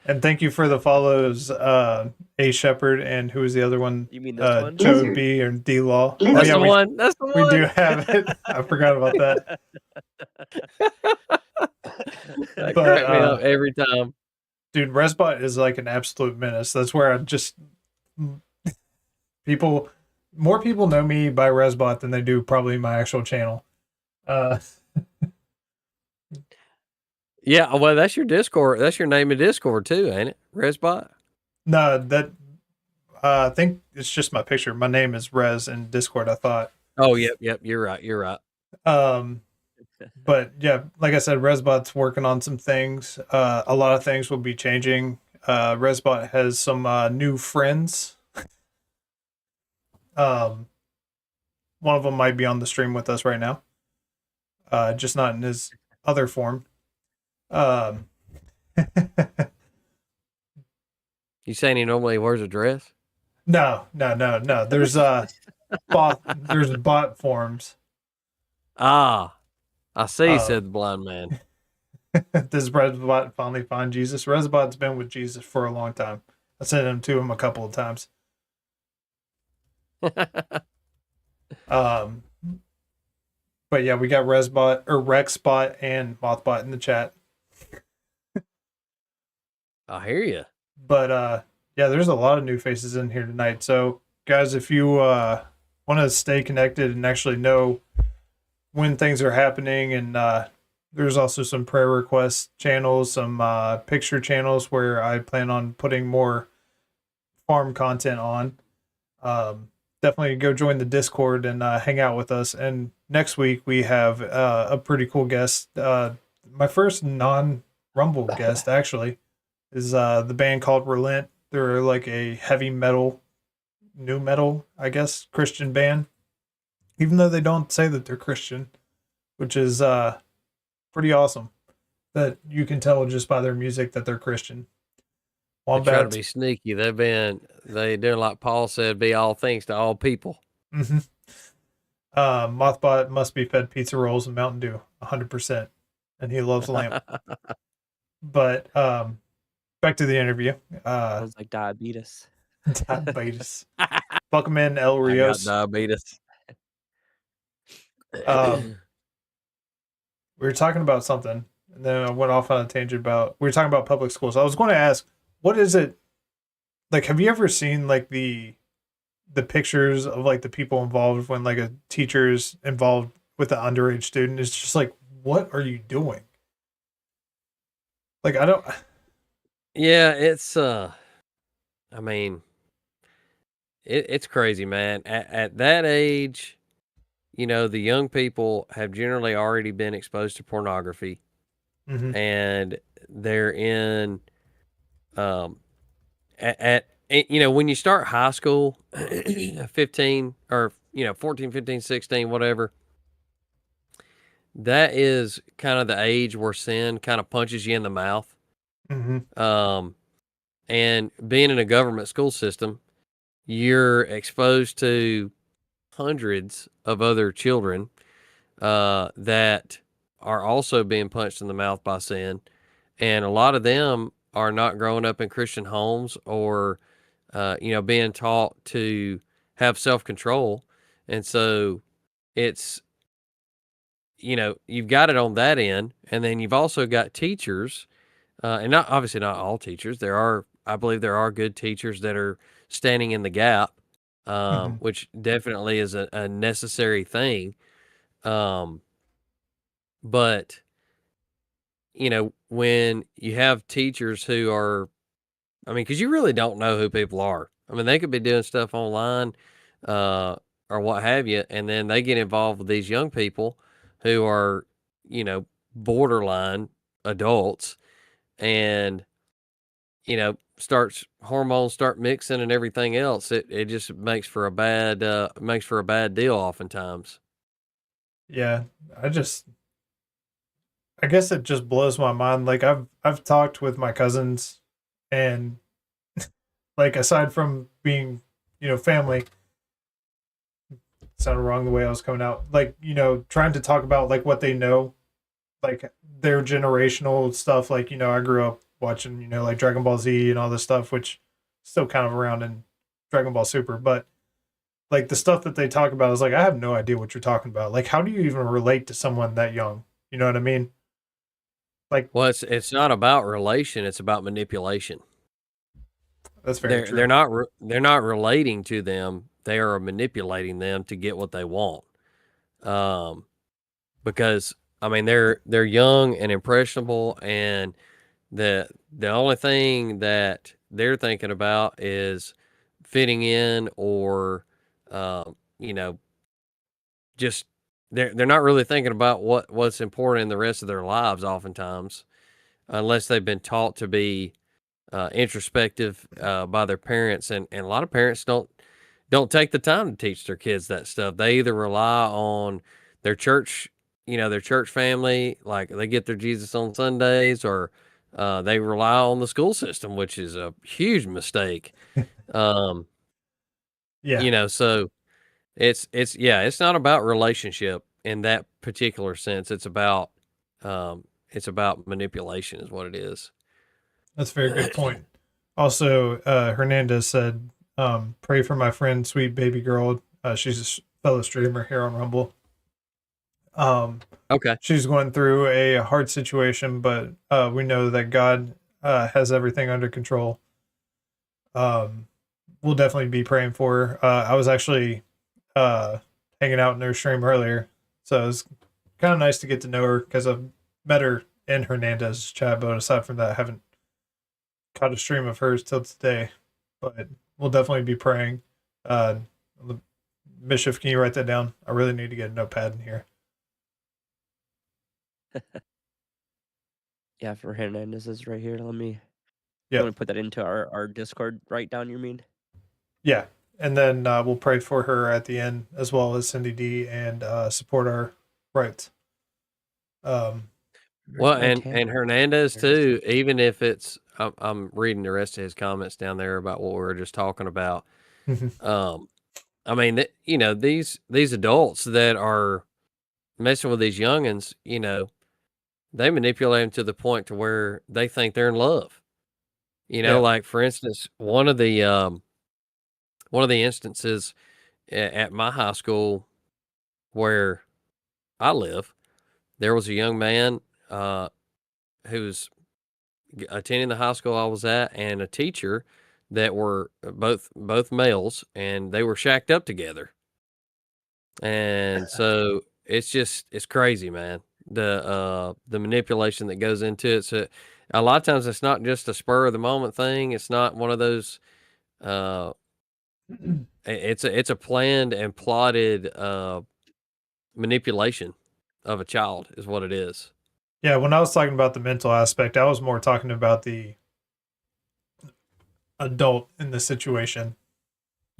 And thank you for the follows, A Shepherd, and who was the other one? You mean this one? Joe B or D Law. That's the one. That's the one. We do have it. I forgot about that. That cracked me up every time. Dude, Resbot is like an absolute menace. That's where I just more people know me by Resbot than they do probably my actual channel. Yeah, well, that's your Discord. That's your name of Discord too, ain't it? Resbot? No, that I think it's just my picture. My name is Res in Discord, I thought. Oh, yep. You're right. But yeah, like I said, Resbot's working on some things. A lot of things will be changing. Resbot has some new friends. One of them might be on the stream with us right now. Just not in his other form. You saying he normally wears a dress? No. There's bot forms. Ah, I see, said the blind man. Does Resbot finally find Jesus? Resbot's been with Jesus for a long time. I sent him to him a couple of times. But yeah, we got Resbot or Rexbot and Mothbot in the chat. I hear you. But yeah, there's a lot of new faces in here tonight. So guys, if you want to stay connected and actually know when things are happening, and there's also some prayer request channels, some picture channels where I plan on putting more farm content on. Definitely go join the Discord and hang out with us. And next week we have a pretty cool guest. My first non-Rumble guest actually is the band called Relent. They're like a heavy metal, new metal, I guess, Christian band. Even though they don't say that they're Christian, which is pretty awesome. That you can tell just by their music that they're Christian. They try to be sneaky. They do like Paul said, be all things to all people. Mm-hmm. Mothbot must be fed pizza rolls and Mountain Dew 100%, and he loves lamb. But back to the interview. Sounds like diabetes. Diabetes. Welcome in, El Rios. I got diabetes. We were talking about something, and then I went off on a tangent about. We were talking about public schools. I was going to ask, what is it like? Have you ever seen like the pictures of like the people involved when like a teacher's involved with an underage student? It's just like, what are you doing? Like, I don't. Yeah, it's I mean, it's crazy, man. At that age, the young people have generally already been exposed to pornography, and they're in when you start high school, 15 or 14, 15, 16, whatever. That is kind of the age where sin kind of punches you in the mouth. And being in a government school system, you're exposed to hundreds of other children that are also being punched in the mouth by sin. And a lot of them are not growing up in Christian homes or, being taught to have self-control. And so it's, you've got it on that end. And then you've also got teachers, and obviously not all teachers. I believe there are good teachers that are standing in the gap, which definitely is a necessary thing. But, when you have teachers who are, because you really don't know who people are. They could be doing stuff online or what have you, and then they get involved with these young people who are, borderline adults. And, hormones start mixing and everything else, it just makes for a bad deal oftentimes. Yeah, I guess it just blows my mind. Like I've talked with my cousins, and like aside from being, family, sounded wrong the way I was coming out. Like, trying to talk about like what they know, like their generational stuff. Like, I grew up watching, like Dragon Ball Z and all this stuff, which still kind of around in Dragon Ball Super, but like the stuff that they talk about is like I have no idea what you're talking about. Like, how do you even relate to someone that young? You know what I mean? Like, Well, it's not about relation, it's about manipulation. that's very They're true. they're not relating to them, they are manipulating them to get what they want. Because I mean they're young and impressionable, and the only thing that they're thinking about is fitting in, or you know, just they're not really thinking about what's important in the rest of their lives oftentimes, unless they've been taught to be introspective by their parents, and a lot of parents don't take the time to teach their kids that stuff. They either rely on their church, their church family, like they get their Jesus on Sundays, or they rely on the school system, which is a huge mistake. Um, Yeah, so it's not about relationship in that particular sense. It's about manipulation is what it is. that's a very good point. Also, Hernandez said, pray for my friend, sweet baby girl. She's a fellow streamer here on Rumble. Okay. She's going through a hard situation, but we know that God has everything under control. We'll definitely be praying for her. I was actually hanging out in her stream earlier, so it was kind of nice to get to know her because I've met her in Hernandez's chat, but aside from that, I haven't caught a stream of hers till today. But we'll definitely be praying. Uh, Bishop, can you write that down? I really need to get a notepad in here. Yeah, for Hernandez is right here. Let me. Yeah. You want to put that into our Discord write down? You mean? Yeah. And then we'll pray for her at the end, as well as Cindy D, and support our rights. Well, and Hernandez too. Even if it's, I'm reading the rest of his comments down there about what we were just talking about. I mean, these adults that are messing with these youngins, they manipulate them to the point to where they think they're in love. Yeah. Like for instance, one of the instances at my high school where I live, there was a young man who was attending the high school I was at, and a teacher that were both males, and they were shacked up together. And so it's crazy, man. The manipulation that goes into it. So a lot of times it's not just a spur of the moment thing. It's not one of those. It's a planned and plotted manipulation of a child is what it is. Yeah, when I was talking about the mental aspect, I was more talking about the adult in the situation. And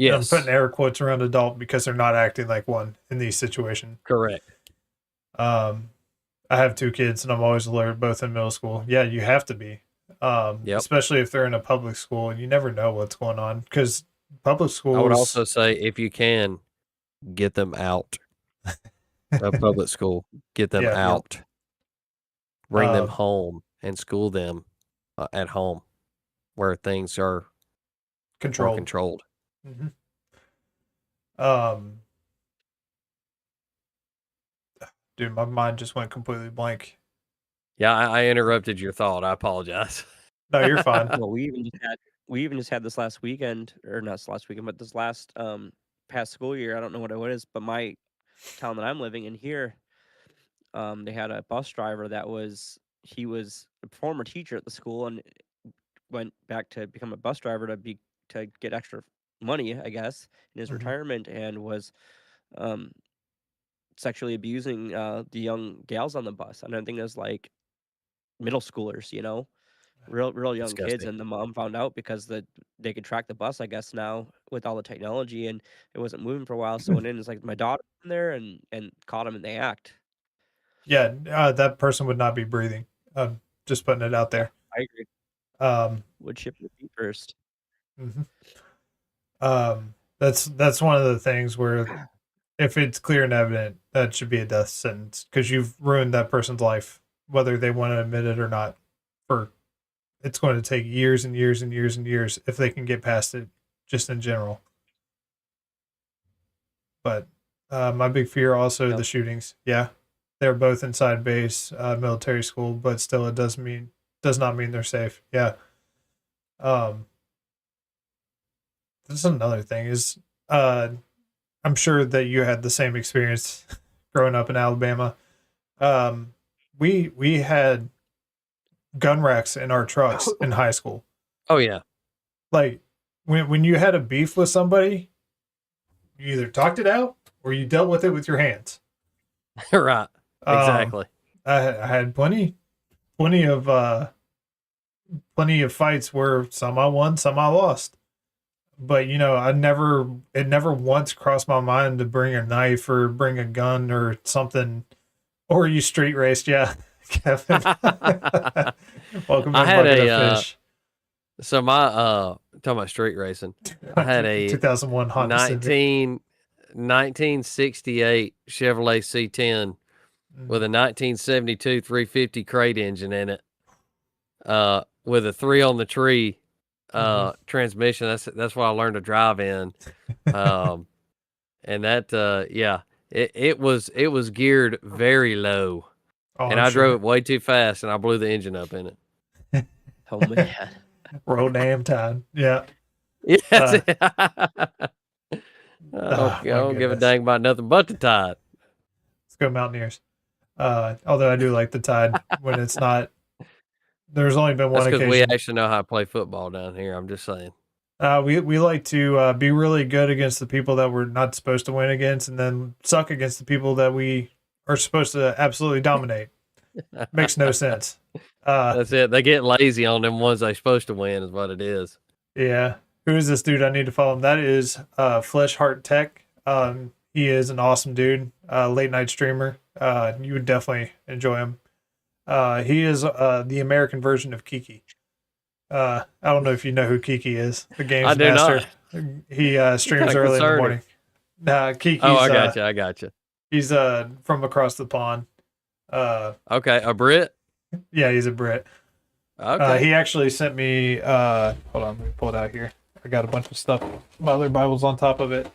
I'm Yes, putting air quotes around adult because they're not acting like one in these situations. correct. I have 2 kids, and I'm always alert, both in middle school. Yeah, you have to be, Yep. especially if they're in a public school, and you never know what's going on because public schools. I would also say if you can get them out of public school, get them Yeah. out, bring them Um, home, and school them at home where things are more controlled. controlled. Mm-hmm. Dude, my mind just went completely blank. Yeah, I interrupted your thought. I apologize. No, you're fine. Well, we even just had this last weekend, or not this last weekend, but this last past school year. I don't know what it is, but my town that I'm living in here, they had a bus driver that he was a former teacher at the school and went back to become a bus driver to get extra money, I guess, in his Mhm. retirement, and was sexually abusing the young gals on the bus. And I think it was like middle schoolers, real young kids, Disgusting. and the mom found out because they could track the bus, I guess, now with all the technology, and it wasn't moving for a while. So went in, it's like my daughter in there and caught him in the act. Yeah, that person would not be breathing. Just putting it out there. I agree. Would chip your feet first. Mhm. That's one of the things where if it's clear and evident, that should be a death sentence because you've ruined that person's life, whether they want to admit it or not. It's going to take years and years and years and years if they can get past it, just in general. But my big fear also the shootings. Yeah, they're both inside base, military school, but still, it does not mean they're safe. Yeah. This is another thing is, I'm sure that you had the same experience growing up in Alabama. We had gun racks in our trucks in high school. Oh yeah. Like when you had a beef with somebody, you either talked it out or you dealt with it with your hands. Right. Exactly. I had plenty of fights where some I won, some I lost. But it never once crossed my mind to bring a knife or bring a gun or something, or you street raced. Yeah, Kevin. Welcome to Bucket of Fish. So my talking about street racing, I had a 2001 Honda 1968 Chevrolet C10 with a 1972 350 crate engine in it, with a 3 on the tree transmission. That's what I learned to drive in, and that it was geared very low, and I drove it way too fast, and I blew the engine up in it. Oh man. Roll damn time. Yeah. Yes. I don't give a dang about nothing but the Tide. Let's go Mountaineers. Although I do like the Tide when it's not. There's only been one occasion. Because we actually know how to play football down here. I'm just saying. We like to be really good against the people that we're not supposed to win against, and then suck against the people that we are supposed to absolutely dominate. Makes no sense. That's it. They get lazy on them ones they're supposed to win, is what it is. Yeah. Who is this dude? I need to follow him. That is FleshHeartTech. He is an awesome dude. Late night streamer. You would definitely enjoy him. He is the American version of Kiki. I don't know if you know who Kiki is. The games master. Not. He streams early in the morning. Kiki's, I got you. He's from across the pond. Okay, a Brit? Yeah, he's a Brit. Okay. He actually sent me. Hold on, let me pull it out here. I got a bunch of stuff. My other Bible's on top of it.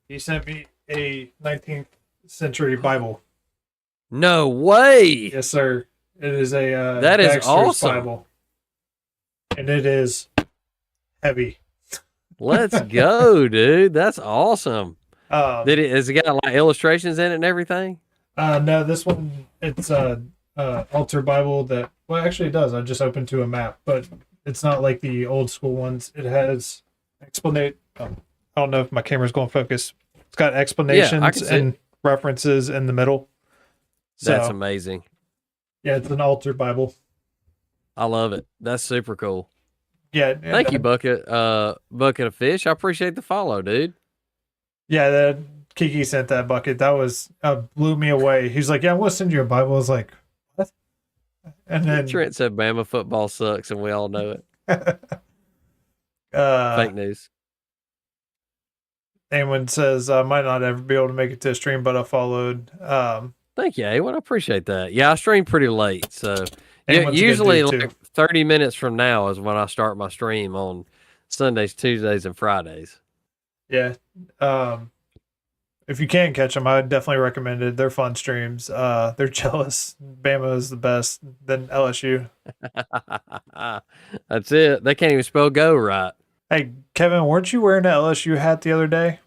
He sent me a 19th century Bible. No way. Yes, sir. It is a that is Baxter's awesome Bible, and it is heavy. Let's go, dude. That's awesome. Has it got like illustrations in it and everything? No, this one it's altar Bible that actually it does. I just opened to a map, but it's not like the old school ones. It has I don't know if my camera's going to focus. It's got explanations and references in the middle. So, that's amazing. Yeah, it's an altar Bible. I love it. That's super cool. Yeah. Thank you, Bucket of Fish. I appreciate the follow, dude. Yeah, Kiki sent that Bucket. That was blew me away. He's like, "Yeah, I want to send you a Bible." I was like, "What?" And then Trent said, "Bama football sucks," and we all know it. Fake news. Anyone says I might not ever be able to make it to a stream, but I followed. Thank you, Awen. I appreciate that. Yeah, I stream pretty late, so usually like 30 minutes from now is when I start my stream on Sundays, Tuesdays, and Fridays. Yeah. If you can catch them, I would definitely recommend it. They're fun streams. They're jealous. Bama is the best, then LSU. That's it. They can't even spell go right. Hey, Kevin, weren't you wearing an LSU hat the other day?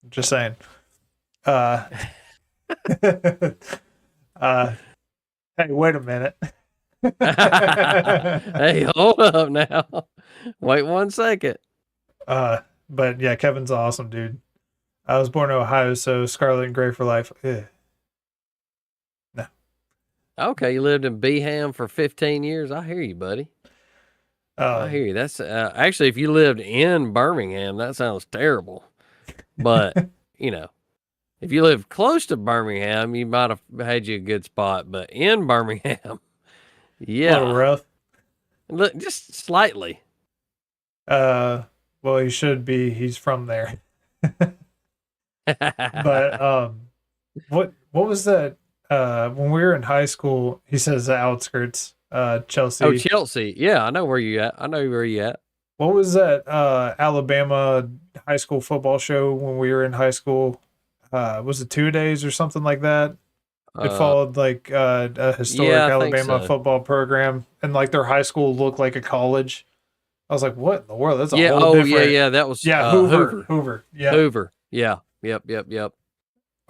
Just saying. Hey, wait a minute. Hey, hold up now. Wait 1 second. But yeah, Kevin's awesome, dude. I was born in Ohio, so scarlet and gray for life. Ugh. No. Okay, you lived in Beeham for 15 years. I hear you, buddy. I hear you. That's actually, if you lived in Birmingham, that sounds terrible. But you know, if you live close to Birmingham, you might have had you a good spot. But in Birmingham, a yeah, little rough. look, just slightly. Well, he should be. He's from there. But what was that? When we were in high school, he says the outskirts. Chelsea. Oh, Chelsea. Yeah, I know where you at. I know where you at. What was that? Alabama high school football show when we were in high school? Was it 2 days or something like that? It followed like a historic yeah, I think Alabama so. football program, and like their high school looked like a college. I was like, "What in the world? That's a Yeah. whole Oh, different." yeah. That was Hoover. Yeah, Hoover. Yeah. Yep.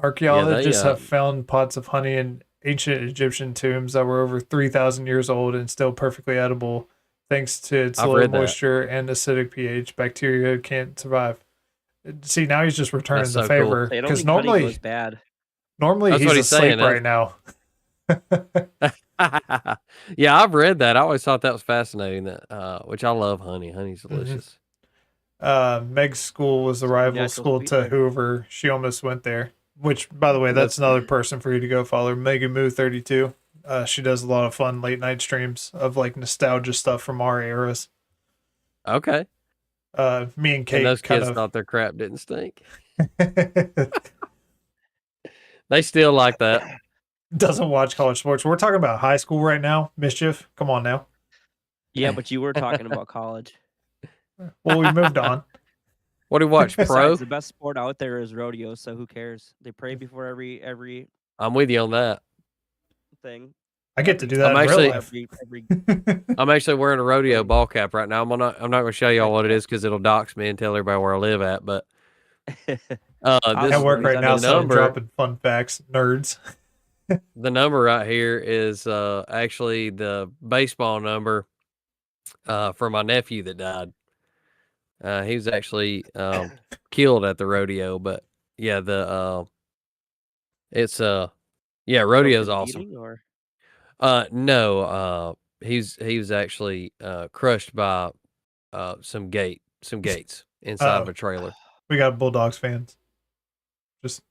archaeologists Yeah, have found pots of honey in ancient Egyptian tombs that were over 3,000 years old and still perfectly edible, thanks to its I've low read that. moisture and acidic pH. Bacteria can't survive. See, now he's just returning That's the so cool. favor I don't because think honey normally goes bad. That's he's what he's asleep saying, right now. Yeah, I've read that. I always thought that was fascinating. That which I love honey. Honey's delicious. Meg's school was the rival Natural school to sweetener. Hoover. She almost went there. Which, by the way, that's another person for you to go follow. Megan Moo 32. She does a lot of fun late night streams of like nostalgia stuff from our eras. Okay. Me and Kate And those kind kids of thought their crap didn't stink. They still like that. doesn't watch college sports. We're talking about high school right now. Mischief, come on now. Yeah, but you were talking about college. Well, we moved on. What do you watch? Pro? Besides, the best sport out there is rodeo, so who cares? They pray before every I'm with you on that. thing. I get to do that I'm in real actually- life. Every I'm actually wearing a rodeo ball cap right now. I'm not going to show y'all what it is because it'll dox me and tell everybody where I live at. But I'm this at work right now, so I'm number- dropping fun facts, nerds. the number right here is actually the baseball number for my nephew that died. He was actually killed at the rodeo, but yeah, it's rodeo's awesome. Or? No, he was actually crushed by some gates inside of a trailer. We got Bulldogs fans. Just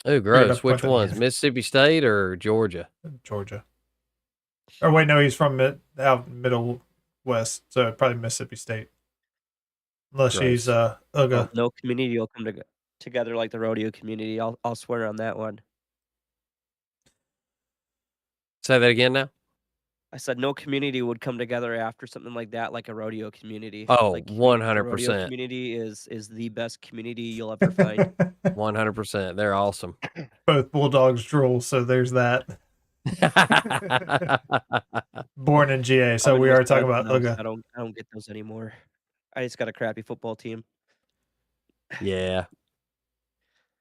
Oh, Figured I'd gross! point Which that ones? out. Mississippi State or Georgia? Georgia. Or wait, no, he's from out middle west, so probably Mississippi State. Unless she's Gross. Uga. No community will come together like the rodeo community. I'll swear on that one. Say that again now. I said no community would come together after something like that, like a rodeo community. Oh, like, the 100%. rodeo community is the best community you'll ever find. 100%. They're awesome. Both Bulldogs drool, so there's that. Born in GA, so Probably we most are talking about proud of those. Uga. I don't get those anymore. I just got a crappy football team. Yeah.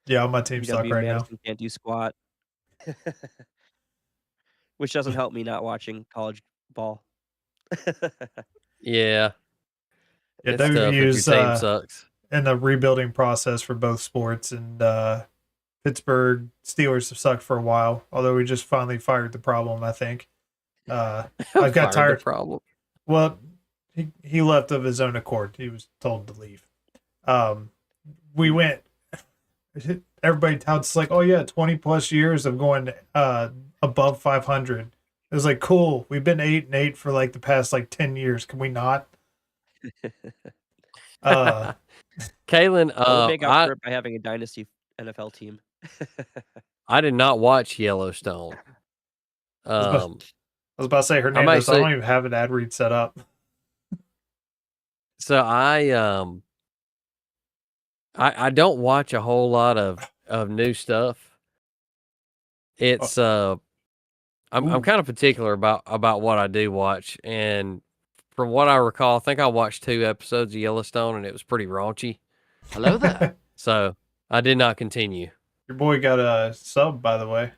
Yeah, my team suck UW right now. Madison can't do squat. Which doesn't help me not watching college ball. Yeah. Yeah, It's tough if your WVU's team sucks. in the rebuilding process for both sports, and Pittsburgh Steelers have sucked for a while. Although we just finally fired the problem, I think. I got Fired the tired. problem. Well, he left of his own accord. He was told to leave. We went. Everybody touts like, oh yeah, 20 plus years of going above 500. It was like, cool. We've been 8-8 for like the past like 10 years. Can we not? Kaylin, We'll make up for it by having a dynasty NFL team. I did not watch Yellowstone. I was about to say Hernandez. I don't even have an ad read set up. So I don't watch a whole lot of new stuff. It's I'm kind of particular about what I do watch, and from what I recall, I think I watched 2 episodes of Yellowstone and it was pretty raunchy. Hello there. So I did not continue. Your boy got a sub, by the way.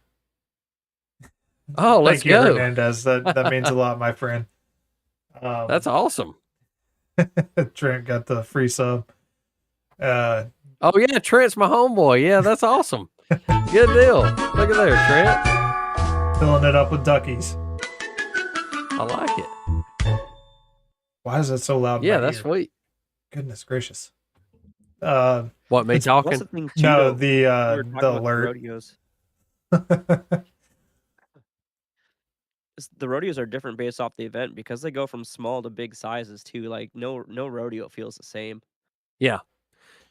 Oh, let's Thank you, go. Hernandez. That means a lot, my friend. That's awesome. Trent got the free sub. Oh yeah, Trent's my homeboy. Yeah, that's awesome. Good deal. Look at there, Trent. Filling it up with duckies. I like it. Why is that so loud? in Yeah, my that's ear? sweet. Goodness gracious. What, me It's- What's talking? the thing too? No, though, the we were talking the about alert. rodeos. The rodeos are different based off the event because they go from small to big sizes too. Like no rodeo feels the same. Yeah.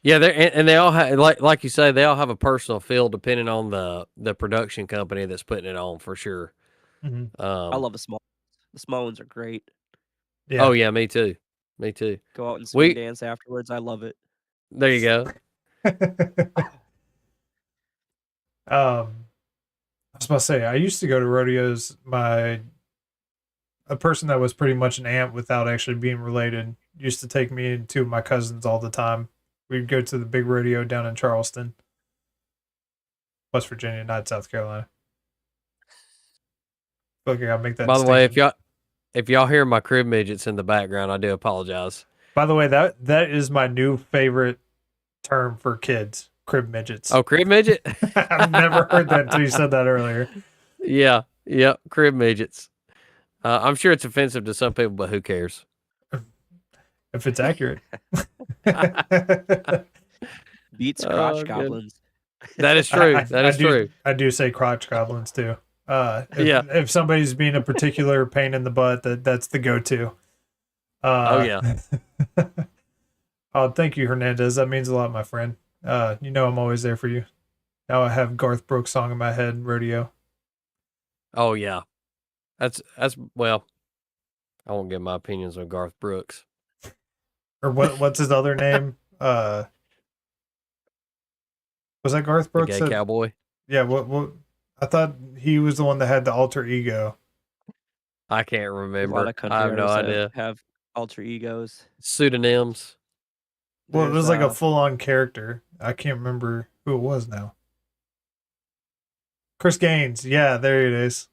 Yeah, and they all have like you say, they all have a personal feel depending on the production company that's putting it on for sure. Mhm. I love the small. The small ones are great. Yeah. Oh yeah, me too. Me too. Go out and swing We dance afterwards. I love it. there you go. I was about to say, I used to go to rodeos. A person that was pretty much an aunt without actually being related used to take me and two of my cousins all the time. We'd go to the big rodeo down in Charleston, West Virginia, not South Carolina. Okay, I'll make that By the way, distinction. if y'all hear my crib midgets in the background, I do apologize. By the way, that is my new favorite term for kids, crib midgets. Oh, crib midget? I've never heard that until you said that earlier. Yeah, crib midgets. I'm sure it's offensive to some people, but who cares? If it's accurate. Beats Oh, crotch good. goblins. That is true. That is true. I do say crotch goblins too. Yeah. If somebody's being a particular pain in the butt, that's the go-to. Oh yeah. Oh, thank you, Hernandez. That means a lot, my friend. You know I'm always there for you. Now I have Garth Brooks song in my head, rodeo. Oh yeah. That's well, I won't give my opinions on Garth Brooks. Or what's his other name? Was that Garth The Brooks? gay cowboy. Yeah, what I thought he was the one that had the alter ego. I can't A remember. lot of country I have no artists idea. have alter egos. Pseudonyms. Well, it was like a There's, full-on character. I can't remember who it was now. Chris Gaines. Yeah, there it is.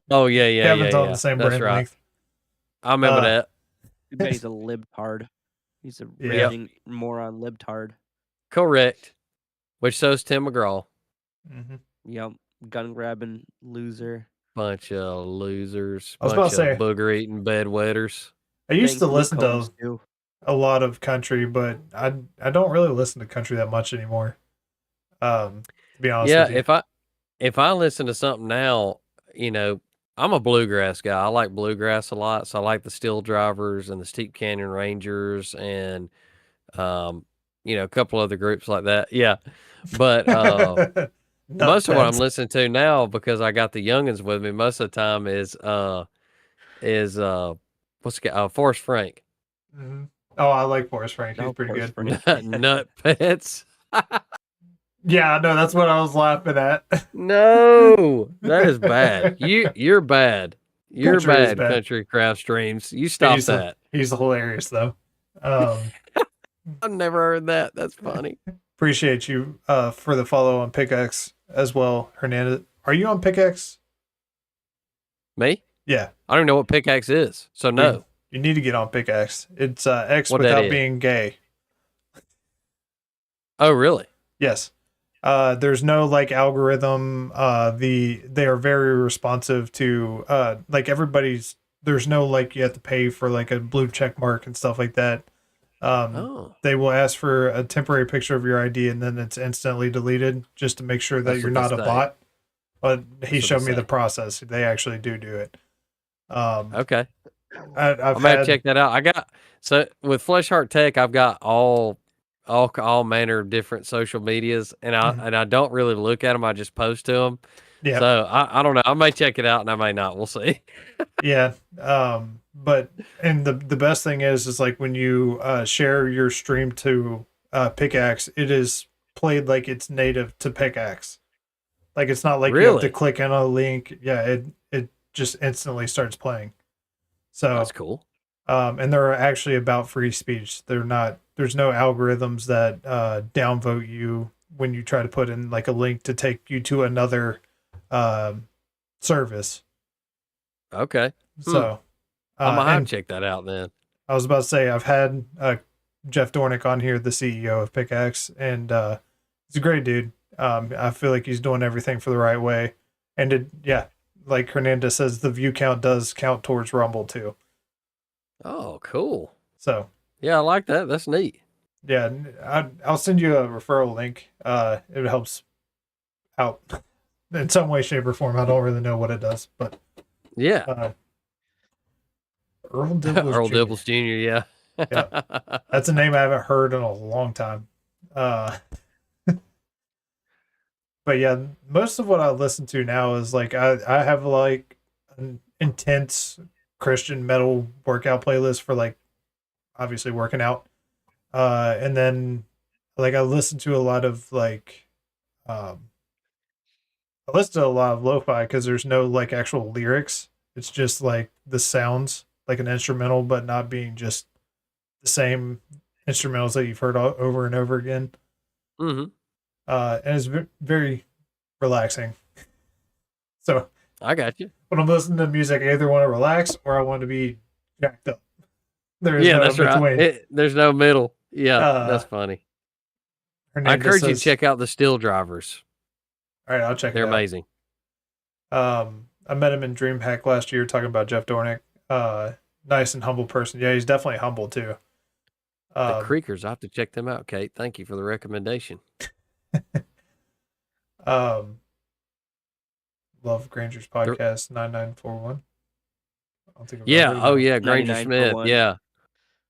Oh yeah. Kevin's on the same That's brand right. length. I remember that. too bad he's a libtard. He's a Yeah. raging moron libtard. Correct. Which so's Tim McGraw. Mm-hmm. Yep. Gun grabbing loser. Bunch of losers. I was about Bunch to say- of booger eating bedwetters. I used to Thank listen Luke to Combs, too. a lot of country, but I don't really listen to country that much anymore. To be honest Yeah, with you. if I listen to something now, I'm a bluegrass guy. I like bluegrass a lot, so I like the Steel Drivers and the Steep Canyon Rangers and a couple other groups like that. Yeah. But most of what I'm listening to now, because I got the youngins with me, most of the time is Forrest Frank. Mhm. Oh, I like Forrest Frank. He's No, pretty Forrest good. Frank. Nut Pets. Yeah, no, that's what I was laughing at. No, that is bad. You're bad. You're Country is bad, bad. Country Craft Streams. You stop that. He's hilarious though. I've never heard that. That's funny. Appreciate you for the follow on Pickaxe as well, Hernandez. Are you on Pickaxe? Me? Yeah. I don't even know what pickaxe is. So no. You need to get on Pickaxe. It's X What that without is? being gay. Oh, really? Yes. There's no like algorithm. They are very responsive to like everybody's. There's no like you have to pay for like a blue check mark and stuff like that. Oh. They will ask for a temporary picture of your ID and then it's instantly deleted just to make sure that That's you're what not they a say. bot. But he what showed they me the say. process. They actually do it. Okay. I've I'm gonna had check that out. So with FleshHeartTech, I've got all manner of different social medias, and I don't really look at them. I just post to them. yeah. So I don't know. I may check it out, and I may not. We'll see. Yeah. But and the best thing is like when you share your stream to Pickaxe, it is played like it's native to Pickaxe. Like it's not like you have to Really? click on a link. Yeah, it just instantly starts playing. So That's cool. and they're actually about free speech. They're not. There's no algorithms that downvote you when you try to put in like a link to take you to another service. Okay. So I'm gonna have and to check that out then. I was about to say I've had Jeff Dornick on here, the CEO of Pickaxe, and he's a great dude. I feel like he's doing everything for the right way, and like Hernandez says, the view count does count towards Rumble too. Oh, cool. So Yeah, I like that. That's neat. yeah, I'll send you a referral link. It helps out in some way, shape, or form. I don't really know what it does, but Yeah. Earl Dibbles Earl Jr. Dibbles Jr., yeah. Yeah. That's a name I haven't heard in a long time. But yeah, most of what I listen to now is like I have like an intense Christian metal workout playlist for like obviously working out. And then like I listen to a lot of like um I listen to a lot of lo-fi because there's no like actual lyrics. It's just like the sounds, like an instrumental, but not being just the same instrumentals that you've heard over and over again. Mm-hmm. And it's very relaxing. So I got you. when I'm listening to music, I either want to relax or I want to be jacked up. There is Yeah, no that's in between. right. There's no middle. Yeah, that's funny. I Hernandez encourage you to says, check out the Still Drivers. all right, I'll check They're it out. amazing. I met him in DreamHack last year talking about Jeff Dornick. Nice and humble person. Yeah, he's definitely humble too. The Creekers, I have to check them out, Kate. Thank you for the recommendation. Love Granger's podcast 9941. I don't think I've Yeah. ever heard Oh, that. yeah. Granger 99 for Smith. one. Yeah.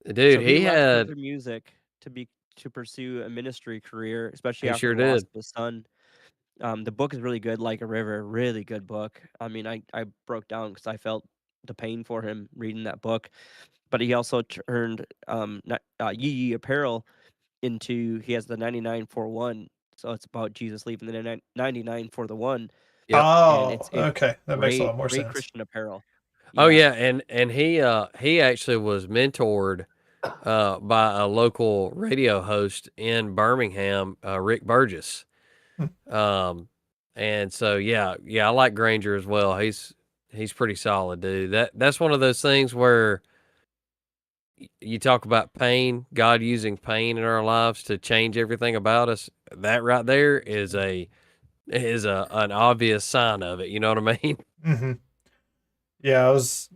Dude, So he he left had. country music to pursue a ministry career, especially He after sure the loss did. of his son. The book is really good, Like a River, really good book. I mean, I broke down because I felt the pain for him reading that book. But he also turned Yee Yee Apparel into, he has the 9941. So it's about Jesus leaving the 99 for the one. Yep. And Oh, it's okay. That makes a lot more great sense. Christian apparel. Oh, yeah. And he actually was mentored by a local radio host in Birmingham, Rick Burgess. And so yeah, I like Granger as well. He's pretty solid, dude. That's one of those things where you talk about pain, God using pain in our lives to change everything about us. That right there is an obvious sign of it. You know what I mean? Mm-hmm. Yeah, it's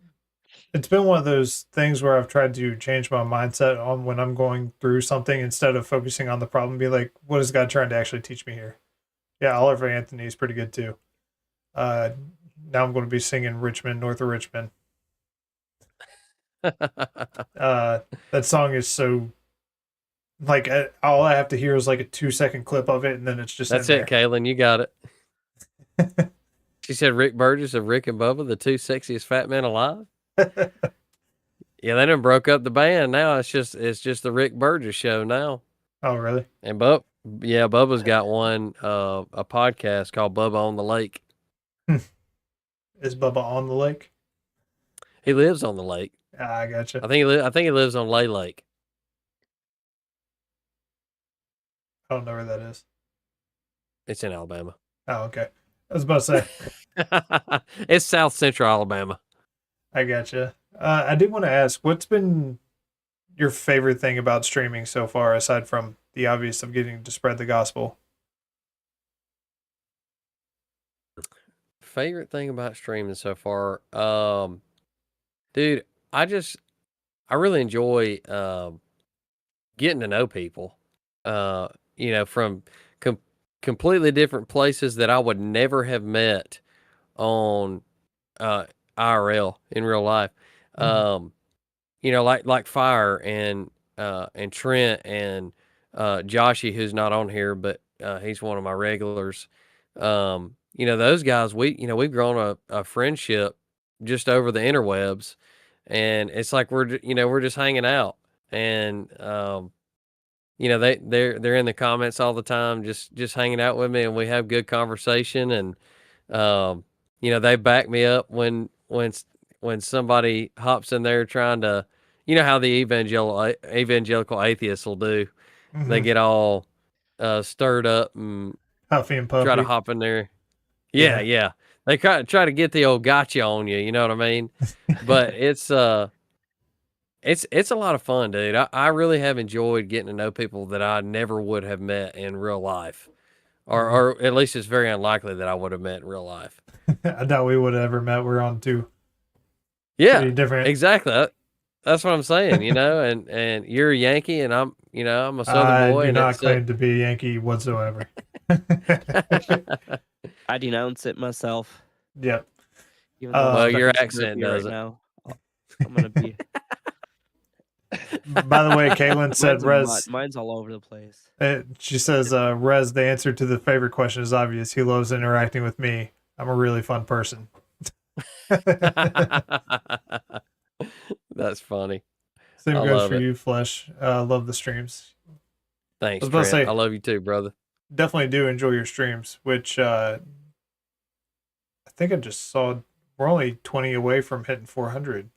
been one of those things where I've tried to change my mindset on when I'm going through something instead of focusing on the problem. Be like, what is God trying to actually teach me here? Yeah, Oliver Anthony is pretty good too. Now I'm going to be singing Richmond, North of Richmond. That song is so like all I have to hear is like a 2-second clip of it, and then it's just That's in it, Kaylin. You got it. She said Rick Burgess of Rick and Bubba, the two sexiest fat men alive. there. Yeah, they done broke up the band. Now it's just the Rick Burgess show now. Oh, really? And Bubba's got one a podcast called Bubba on the Lake. Is Bubba on the lake? He lives on the lake. Ah, I gotcha. I think he lives on Lay Lake. I don't know where that is. It's in Alabama. Oh, okay. I was about to say. It's South Central Alabama. I gotcha. I did want to ask, what's been your favorite thing about streaming so far, aside from the obvious of getting to spread the gospel? Favorite thing about streaming so far, dude, I really enjoy getting to know people. From completely different places that I would never have met on IRL in real life. Like Fire and Trent and Joshy, who's not on here, but he's one of my regulars. Those guys, we've grown a friendship just over the interwebs, and it's like we're just hanging out, and they're in the comments all the time, just hanging out with me, and we have good conversation, and they back me up when somebody hops in there trying to, how the evangelical atheists will do. Mm-hmm. They get all stirred up and Huffy and puffy. try to hop in there. Yeah. They try to get the old gotcha on you. You know what I mean? But it's a lot of fun, dude. I really have enjoyed getting to know people that I never would have met in real life, or at least it's very unlikely that I would have met in real life. I doubt we would have ever met. We're on two Yeah, pretty different. exactly. That's what I'm saying, and you're a Yankee and I'm a Southern I boy, do and not it's claim to be a Yankee whatsoever. I denounce it myself. Yep. Even though I'm well, stuck your in accent suburbia does right it. now. I'm gonna be. By the way, Caitlin said, Rez, Mine's all over the place. she says, Rez, the answer to the favorite question is obvious. He loves interacting with me. I'm a really fun person. That's funny. Same I goes love for it. you, Flesh. Love the streams. Thanks, was about to Trent. say- I love you too, brother. Definitely do enjoy your streams, which I think I just saw we're only 20 away from hitting 400.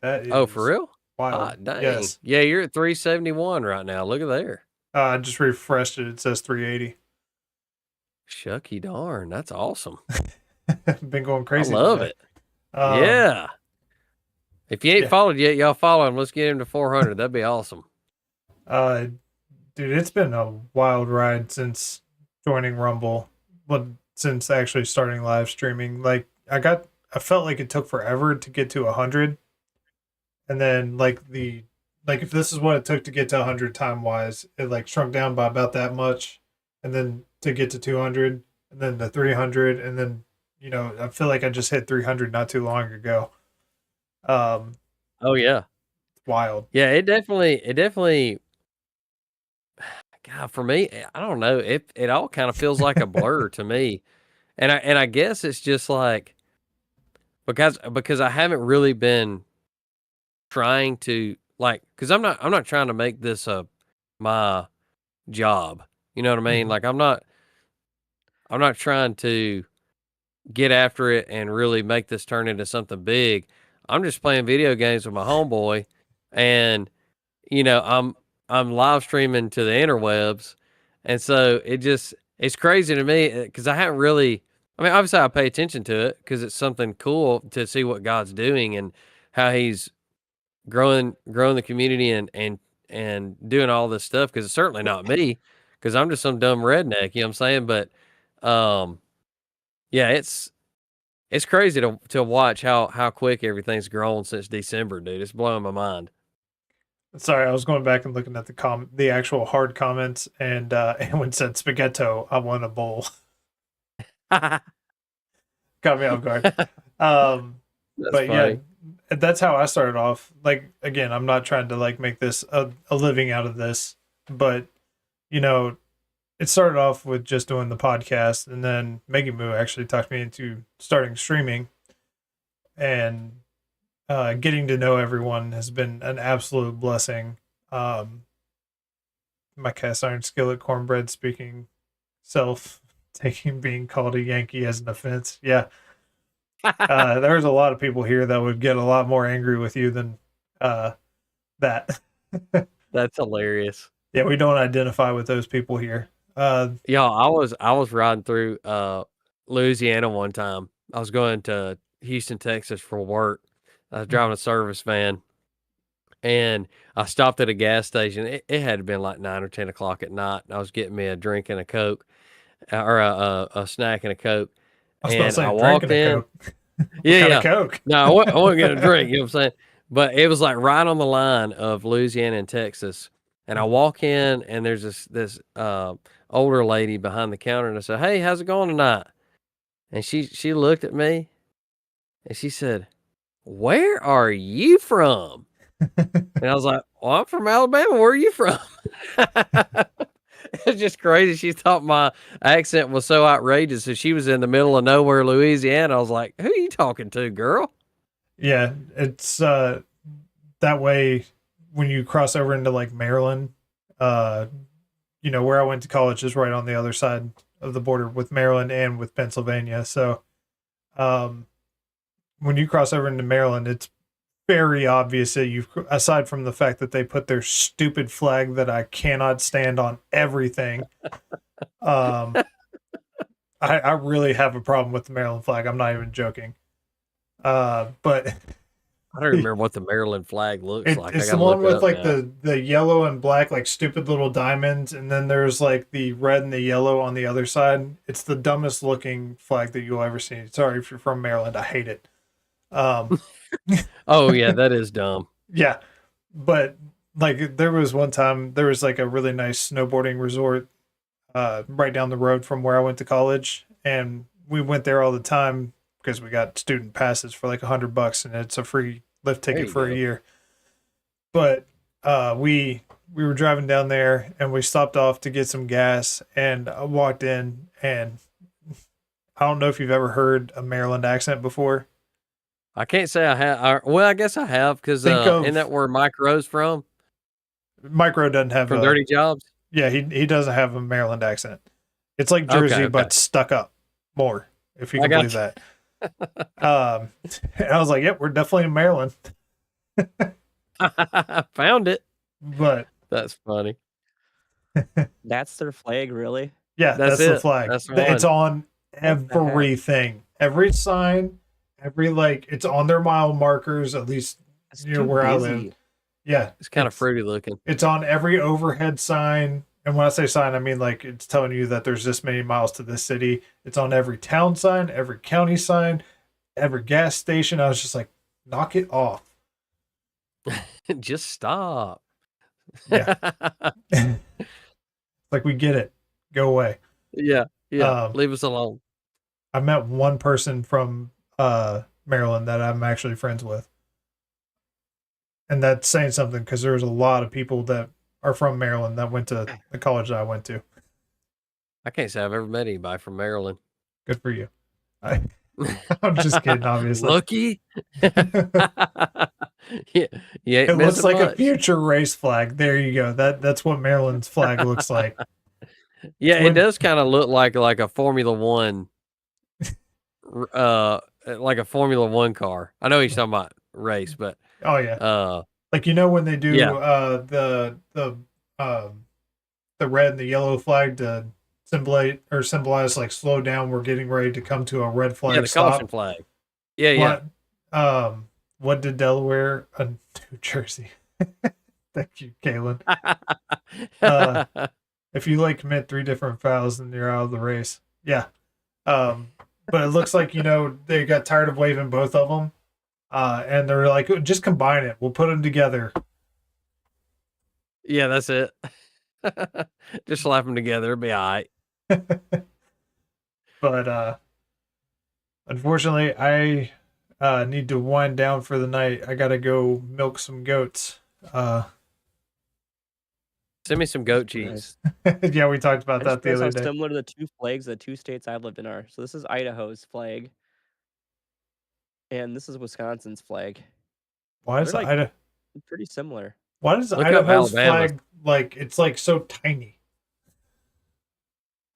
That is Oh, for real? wild. Ah, dang. Yes. Yeah, you're at 371 right now. Look at there. I just refreshed it. It says 380. Shucky darn. That's awesome. Been going crazy. I love today. it. Um, Yeah. If you ain't yeah. followed yet, y'all follow him. Let's get him to 400. That'd be awesome. Dude, it's been a wild ride since joining Rumble. But since actually starting live streaming, like I felt like it took forever to get to 100. And then like if this is what it took to get to 100 time wise, it like shrunk down by about that much. And then to get to 200 and then to 300 and then, I feel like I just hit 300 not too long ago. Oh yeah. Wild. Yeah, it definitely God, for me, I don't know. It all kind of feels like a blur to me. And I guess it's just like because I haven't really been trying to because I'm not trying to make this my job. You know what I mean? Mhm. Like I'm not trying to get after it and really make this turn into something big. I'm just playing video games with my homeboy, and I'm live streaming to the interwebs, and so it's crazy to me because I haven't really. I mean, obviously, I pay attention to it because it's something cool to see what God's doing and how He's growing the community and doing all this stuff. Because it's certainly not me, because I'm just some dumb redneck. You know what I'm saying? But, yeah, it's crazy to watch how quick everything's grown since December, dude. It's blowing my mind. Sorry, I was going back and looking at the actual hard comments, and Edwin said spaghetto. I want a bowl. Got me off guard. That's But funny. yeah, that's how I started off. Like again, I'm not trying to like make this a living out of this, but it started off with just doing the podcast, and then Maggie Moo actually talked me into starting streaming, and getting to know everyone has been an absolute blessing. My cast iron skillet cornbread speaking self taking being called a Yankee as an offense. Yeah. There's a lot of people here that would get a lot more angry with you than that. That's hilarious. Yeah, we don't identify with those people here. Yeah, I was riding through Louisiana one time. I was going to Houston, Texas for work. I was driving a service van, and I stopped at a gas station. It had been like 9 or 10 o'clock at night. And I was getting me a drink and a Coke, or a snack and a Coke. I was about to And say I drinking walked a in. Coke. What Yeah, kind yeah. of Coke? No, I wasn't getting a drink. You know what I'm saying? But it was like right on the line of Louisiana and Texas. And I walk in, and there's this older lady behind the counter, and I said, "Hey, how's it going tonight?" And she looked at me, and she said, "Where are you from?" And I was like, "Well, I'm from Alabama. Where are you from?" It's just crazy. She thought my accent was so outrageous. So she was in the middle of nowhere, Louisiana. I was like, "Who are you talking to, girl?" Yeah, it's that way when you cross over into like Maryland, where I went to college is right on the other side of the border with Maryland and with Pennsylvania. So, when you cross over into Maryland, it's very obvious that aside from the fact that they put their stupid flag that I cannot stand on everything, I really have a problem with the Maryland flag. I'm not even joking. But I don't remember what the Maryland flag looks like. I It's the gotta one look it with up like now. the yellow and black, like stupid little diamonds, and then there's like the red and the yellow on the other side. It's the dumbest looking flag that you'll ever see. Sorry if you're from Maryland, I hate it. Oh yeah, that is dumb. Yeah, but like there was one time there was like a really nice snowboarding resort right down the road from where I went to college, and we went there all the time because we got student passes for like $100, and it's a free lift There ticket you for a go. year. But we were driving down there, and we stopped off to get some gas, and I walked in, and I don't know if you've ever heard a Maryland accent before. I can't say I have. Well, I guess I have because Think isn't of that where Mike Rose from Micro doesn't have from a Dirty Jobs? yeah, he doesn't have a Maryland accent. It's like Okay, Jersey, okay. but stuck up more, if you I can got believe that. And I was like, yep, we're definitely in Maryland. I found it. But That's funny. That's their flag, really? yeah, That's that's the it. flag. That's It's one. on the heck? everything. Every sign, every like it's on their mile markers, at least It's near too where I busy. live. Yeah. It's kind of fruity looking. It's on every overhead sign. And when I say sign, I mean like it's telling you that there's this many miles to this city. It's on every town sign, every county sign, every gas station. I was just like, knock it off. Just stop. Yeah. Like we get it. Go away. Yeah. Um, Leave us alone. I met one person from Maryland that I'm actually friends with. And that's saying something because there was a lot of people that are from Maryland that went to the college that I went to. I can't say I've ever met anybody from Maryland. Good for you. I'm just kidding, obviously. Lucky. Yeah, It looks like a future race flag. There you go. That's what Maryland's flag looks like. Yeah, it when- does kind of look like a Formula One, like a Formula One car. I know he's talking about race, but Oh yeah. Like when they do Yeah. the red and the yellow flag to symbolize like slow down, we're getting ready to come to a red flag yeah, the stop. caution flag. Yeah, What did Delaware? New Jersey. Thank you, Kalen. If you like commit 3 different fouls, then you're out of the race. Yeah. But it looks like they got tired of waving both of them, and they're like, just combine it. We'll put them together. yeah, that's it. Just slap them together, it'll be all right. But unfortunately, I need to wind down for the night. I gotta go milk some goats. Send me some goat cheese. Yeah, we talked about I that just the realized other how day. similar the two flags the 2 states I've lived in are. So this is Idaho's flag, and this is Wisconsin's flag. Why is They're like- Idaho? Pretty similar. Why does Look up Idaho's Alabama. flag like it's like so tiny?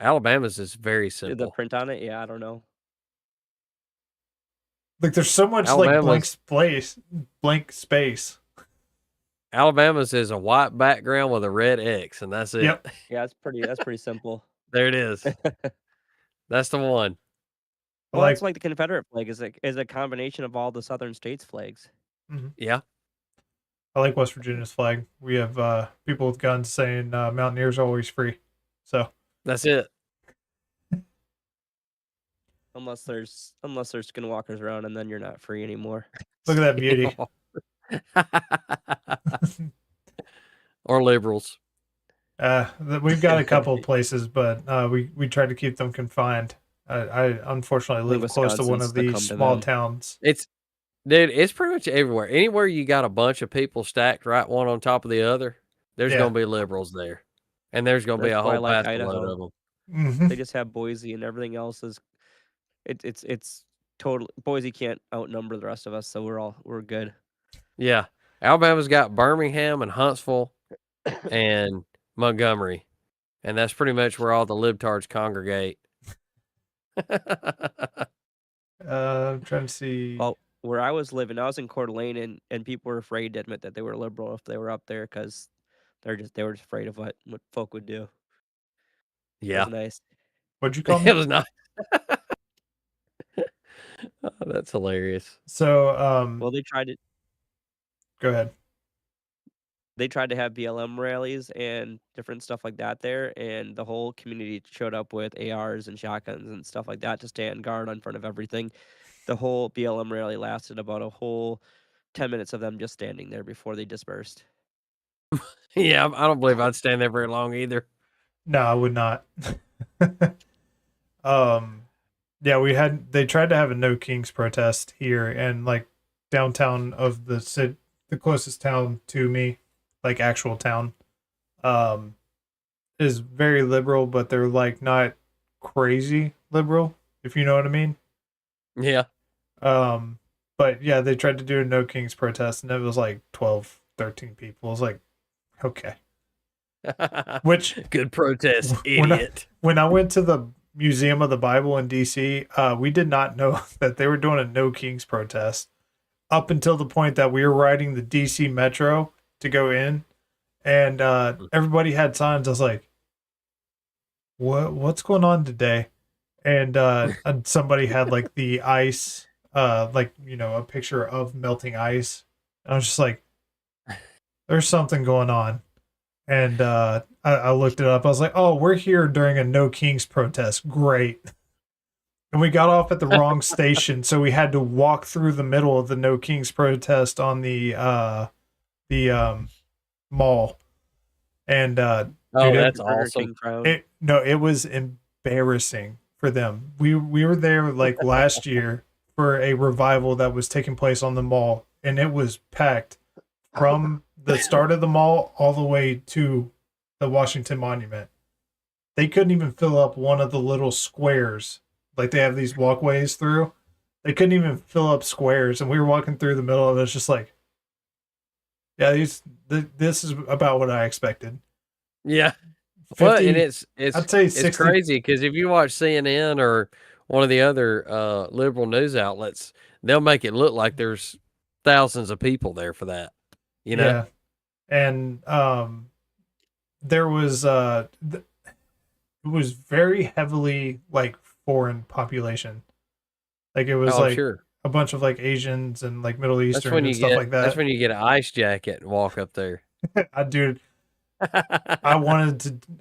Alabama's is very The simple. print on it, yeah, I don't know. Like there's so much like Alabama's- blank space. Alabama's is a white background with a red X, and that's it. Yep. Yeah, that's pretty simple. There it is. That's the one. Well, Like- it's like the Confederate flag is a combination of all the southern states' flags. Yeah. I like West Virginia's flag. We have people with guns saying Mountaineers are always free. So That's it. Unless there's skinwalkers around, and then you're not free anymore. look at that beauty. Or liberals. We've got a couple of places, but we try to keep them confined. I unfortunately live close to one Wisconsin's of these succumbed to small them. towns. Dude, it's pretty much everywhere. Anywhere you got a bunch of people stacked right one on top of the other, there's Yeah. gonna be liberals there. And there's gonna be a That's why I whole like basket load Idaho. of them. Mhm. They just have Boise, and everything else is it's totally Boise can't outnumber the rest of us, so we're good. Yeah. Alabama's got Birmingham and Huntsville and Montgomery. And that's pretty much where all the libtards congregate. I'm trying to see. Well, where I was living, I was in Coeur d'Alene, and people were afraid to admit that they were liberal if they were up there because they were just afraid of what folk would do. It Yeah. was nice. What'd you call It me? was not. Oh, that's hilarious. So Well, they tried it. Go ahead. They tried to have BLM rallies and different stuff like that there, and the whole community showed up with ARs and shotguns and stuff like that to stand guard in front of everything. The whole BLM rally lasted about a whole 10 minutes of them just standing there before they dispersed. Yeah, I don't believe I'd stand there very long either. No, I would not. Yeah, they tried to have a No Kings protest here, and like downtown of the city, the closest town to me, like actual town, is very liberal, but they're like not crazy liberal, if you know what I mean. Yeah. But yeah, they tried to do a No Kings protest, and it was like 12, 13 people. I was like, okay. Which good protest, when idiot. when I went to the Museum of the Bible in DC, we did not know that they were doing a No Kings protest up until the point that we were riding the DC Metro to go in, and everybody had signs. I was like, what's going on today? And somebody had like the ice, like, you know, a picture of melting ice. I was just like, there's something going on. And I looked it up. I was like, oh, we're here during a No Kings protest. Great. And we got off at the wrong station, so we had to walk through the middle of the No Kings protest on the mall. And dude, that's awesome. it was embarrassing for them. We were there like last year for a revival that was taking place on the mall, and it was packed from the start of the mall all the way to the Washington Monument. They couldn't even fill up one of the little squares. Like, they have these walkways through. They couldn't even fill up squares, and we were walking through the middle of it. It's just like, yeah, this is about what I expected. Yeah. 50, well, and it's I'd say 60, it's crazy because if you watch CNN or one of the other liberal news outlets, they'll make it look like there's thousands of people there for that. You know? Yeah. And there was it was very heavily like foreign population. Like, it was like sure. a bunch of like Asians and like Middle Eastern and stuff like that. That's when you get an ice jacket and walk up there. I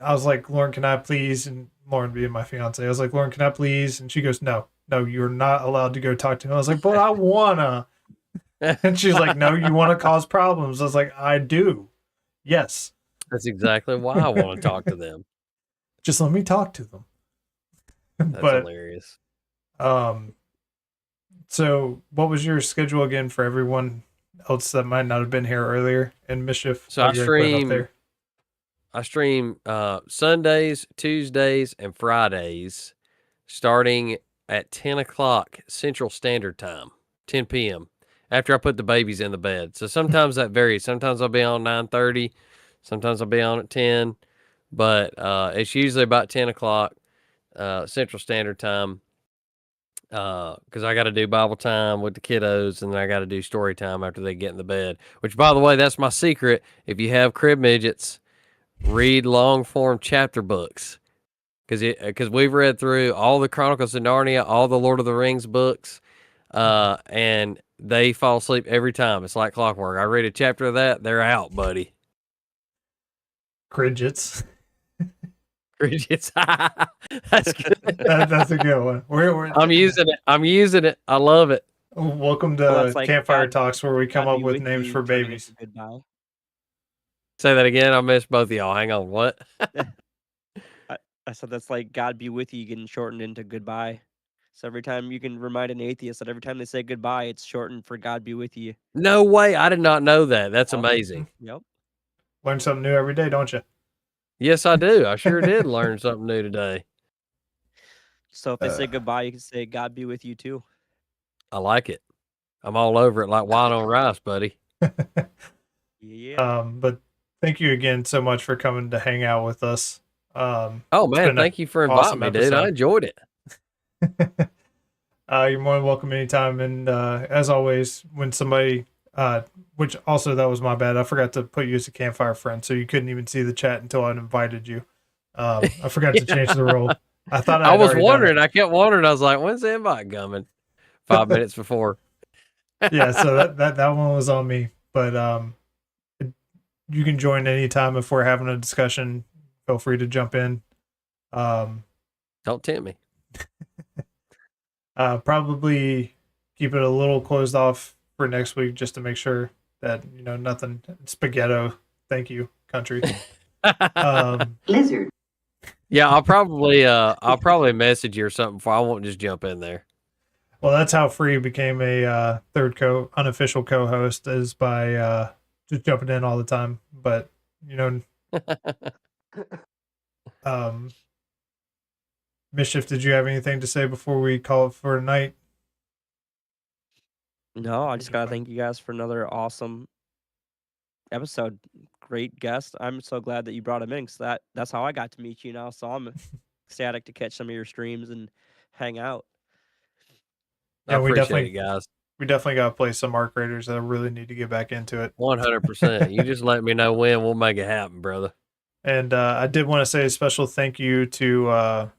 was like, Lauren, can I please? And Lauren being my fiance, I was like, Lauren, can I please? And she goes, no, you're not allowed to go talk to him. I was like, but I wanna. And she's like, no, you want to cause problems. I was like, I do. Yes. That's exactly why I want to talk to them. Just let me talk to them. That's hilarious. So what was your schedule again for everyone else that might not have been here earlier in Mischief? So I stream Sundays, Tuesdays, and Fridays starting at 10 o'clock Central Standard Time, 10 p.m. after I put the babies in the bed. So sometimes that varies. Sometimes I'll be on 9:30. Sometimes I'll be on at 10. But it's usually about 10 o'clock Central Standard Time because I got to do Bible time with the kiddos, and then I got to do story time after they get in the bed. Which, by the way, that's my secret. If you have crib midgets, read long-form chapter books. Because we've read through all the Chronicles of Narnia, all the Lord of the Rings books, and they fall asleep every time. It's like clockwork. I read a chapter of that, they're out, buddy. Cridgets. Cridgets. That's good. That's a good one. I'm using it. I love it. Welcome to Campfire Talks, where we come up with names for babies. Goodbye. Say that again. I missed both of y'all. Hang on. What? I said that's like God be with you getting shortened into goodbye. So every time you can remind an atheist that every time they say goodbye, it's shortened for God be with you. No way. I did not know that. That's amazing. Yep. Learn something new every day, don't you? Yes, I do. I sure did learn something new today. So if they say goodbye, you can say God be with you too. I like it. I'm all over it like wine on rice, buddy. Yeah. But thank you again so much for coming to hang out with us. Oh man, thank you for inviting me, dude. I enjoyed it. You're more than welcome anytime. And as always, when somebody, which also that was my bad, I forgot to put you as a Campfire friend, so you couldn't even see the chat until I invited you. I forgot to change the role. I thought I was wondering. I kept wondering. I was like, when's the invite coming? 5 minutes before. Yeah, so that one was on me. but you can join anytime if we're having a discussion. Feel free to jump in. Don't tempt me. Probably keep it a little closed off for next week just to make sure that nothing spaghetto. Thank you, country. Lizard. Yeah, I'll probably message you or something before. I won't just jump in there. Well, that's how Free became a third unofficial co-host, is by just jumping in all the time. But Mischief, did you have anything to say before we call it for tonight? No, I just gotta thank you guys for another awesome episode. Great guest. I'm so glad that you brought him in, because that's how I got to meet you now. So I'm ecstatic to catch some of your streams and hang out. I appreciate it, guys. We definitely got to play some Arc Raiders. I really need to get back into it. 100%. You just let me know when. We'll make it happen, brother. And I did want to say a special thank you to, why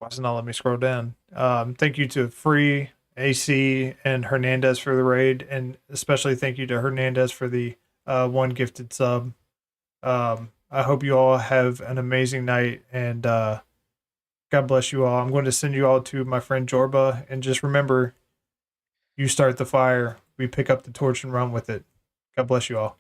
does it not let me scroll down? Thank you to Free, AC, and Hernandez for the raid. And especially thank you to Hernandez for the one gifted sub. I hope you all have an amazing night, and God bless you all. I'm going to send you all to my friend Jorba, and just remember, you start the fire, we pick up the torch and run with it. God bless you all.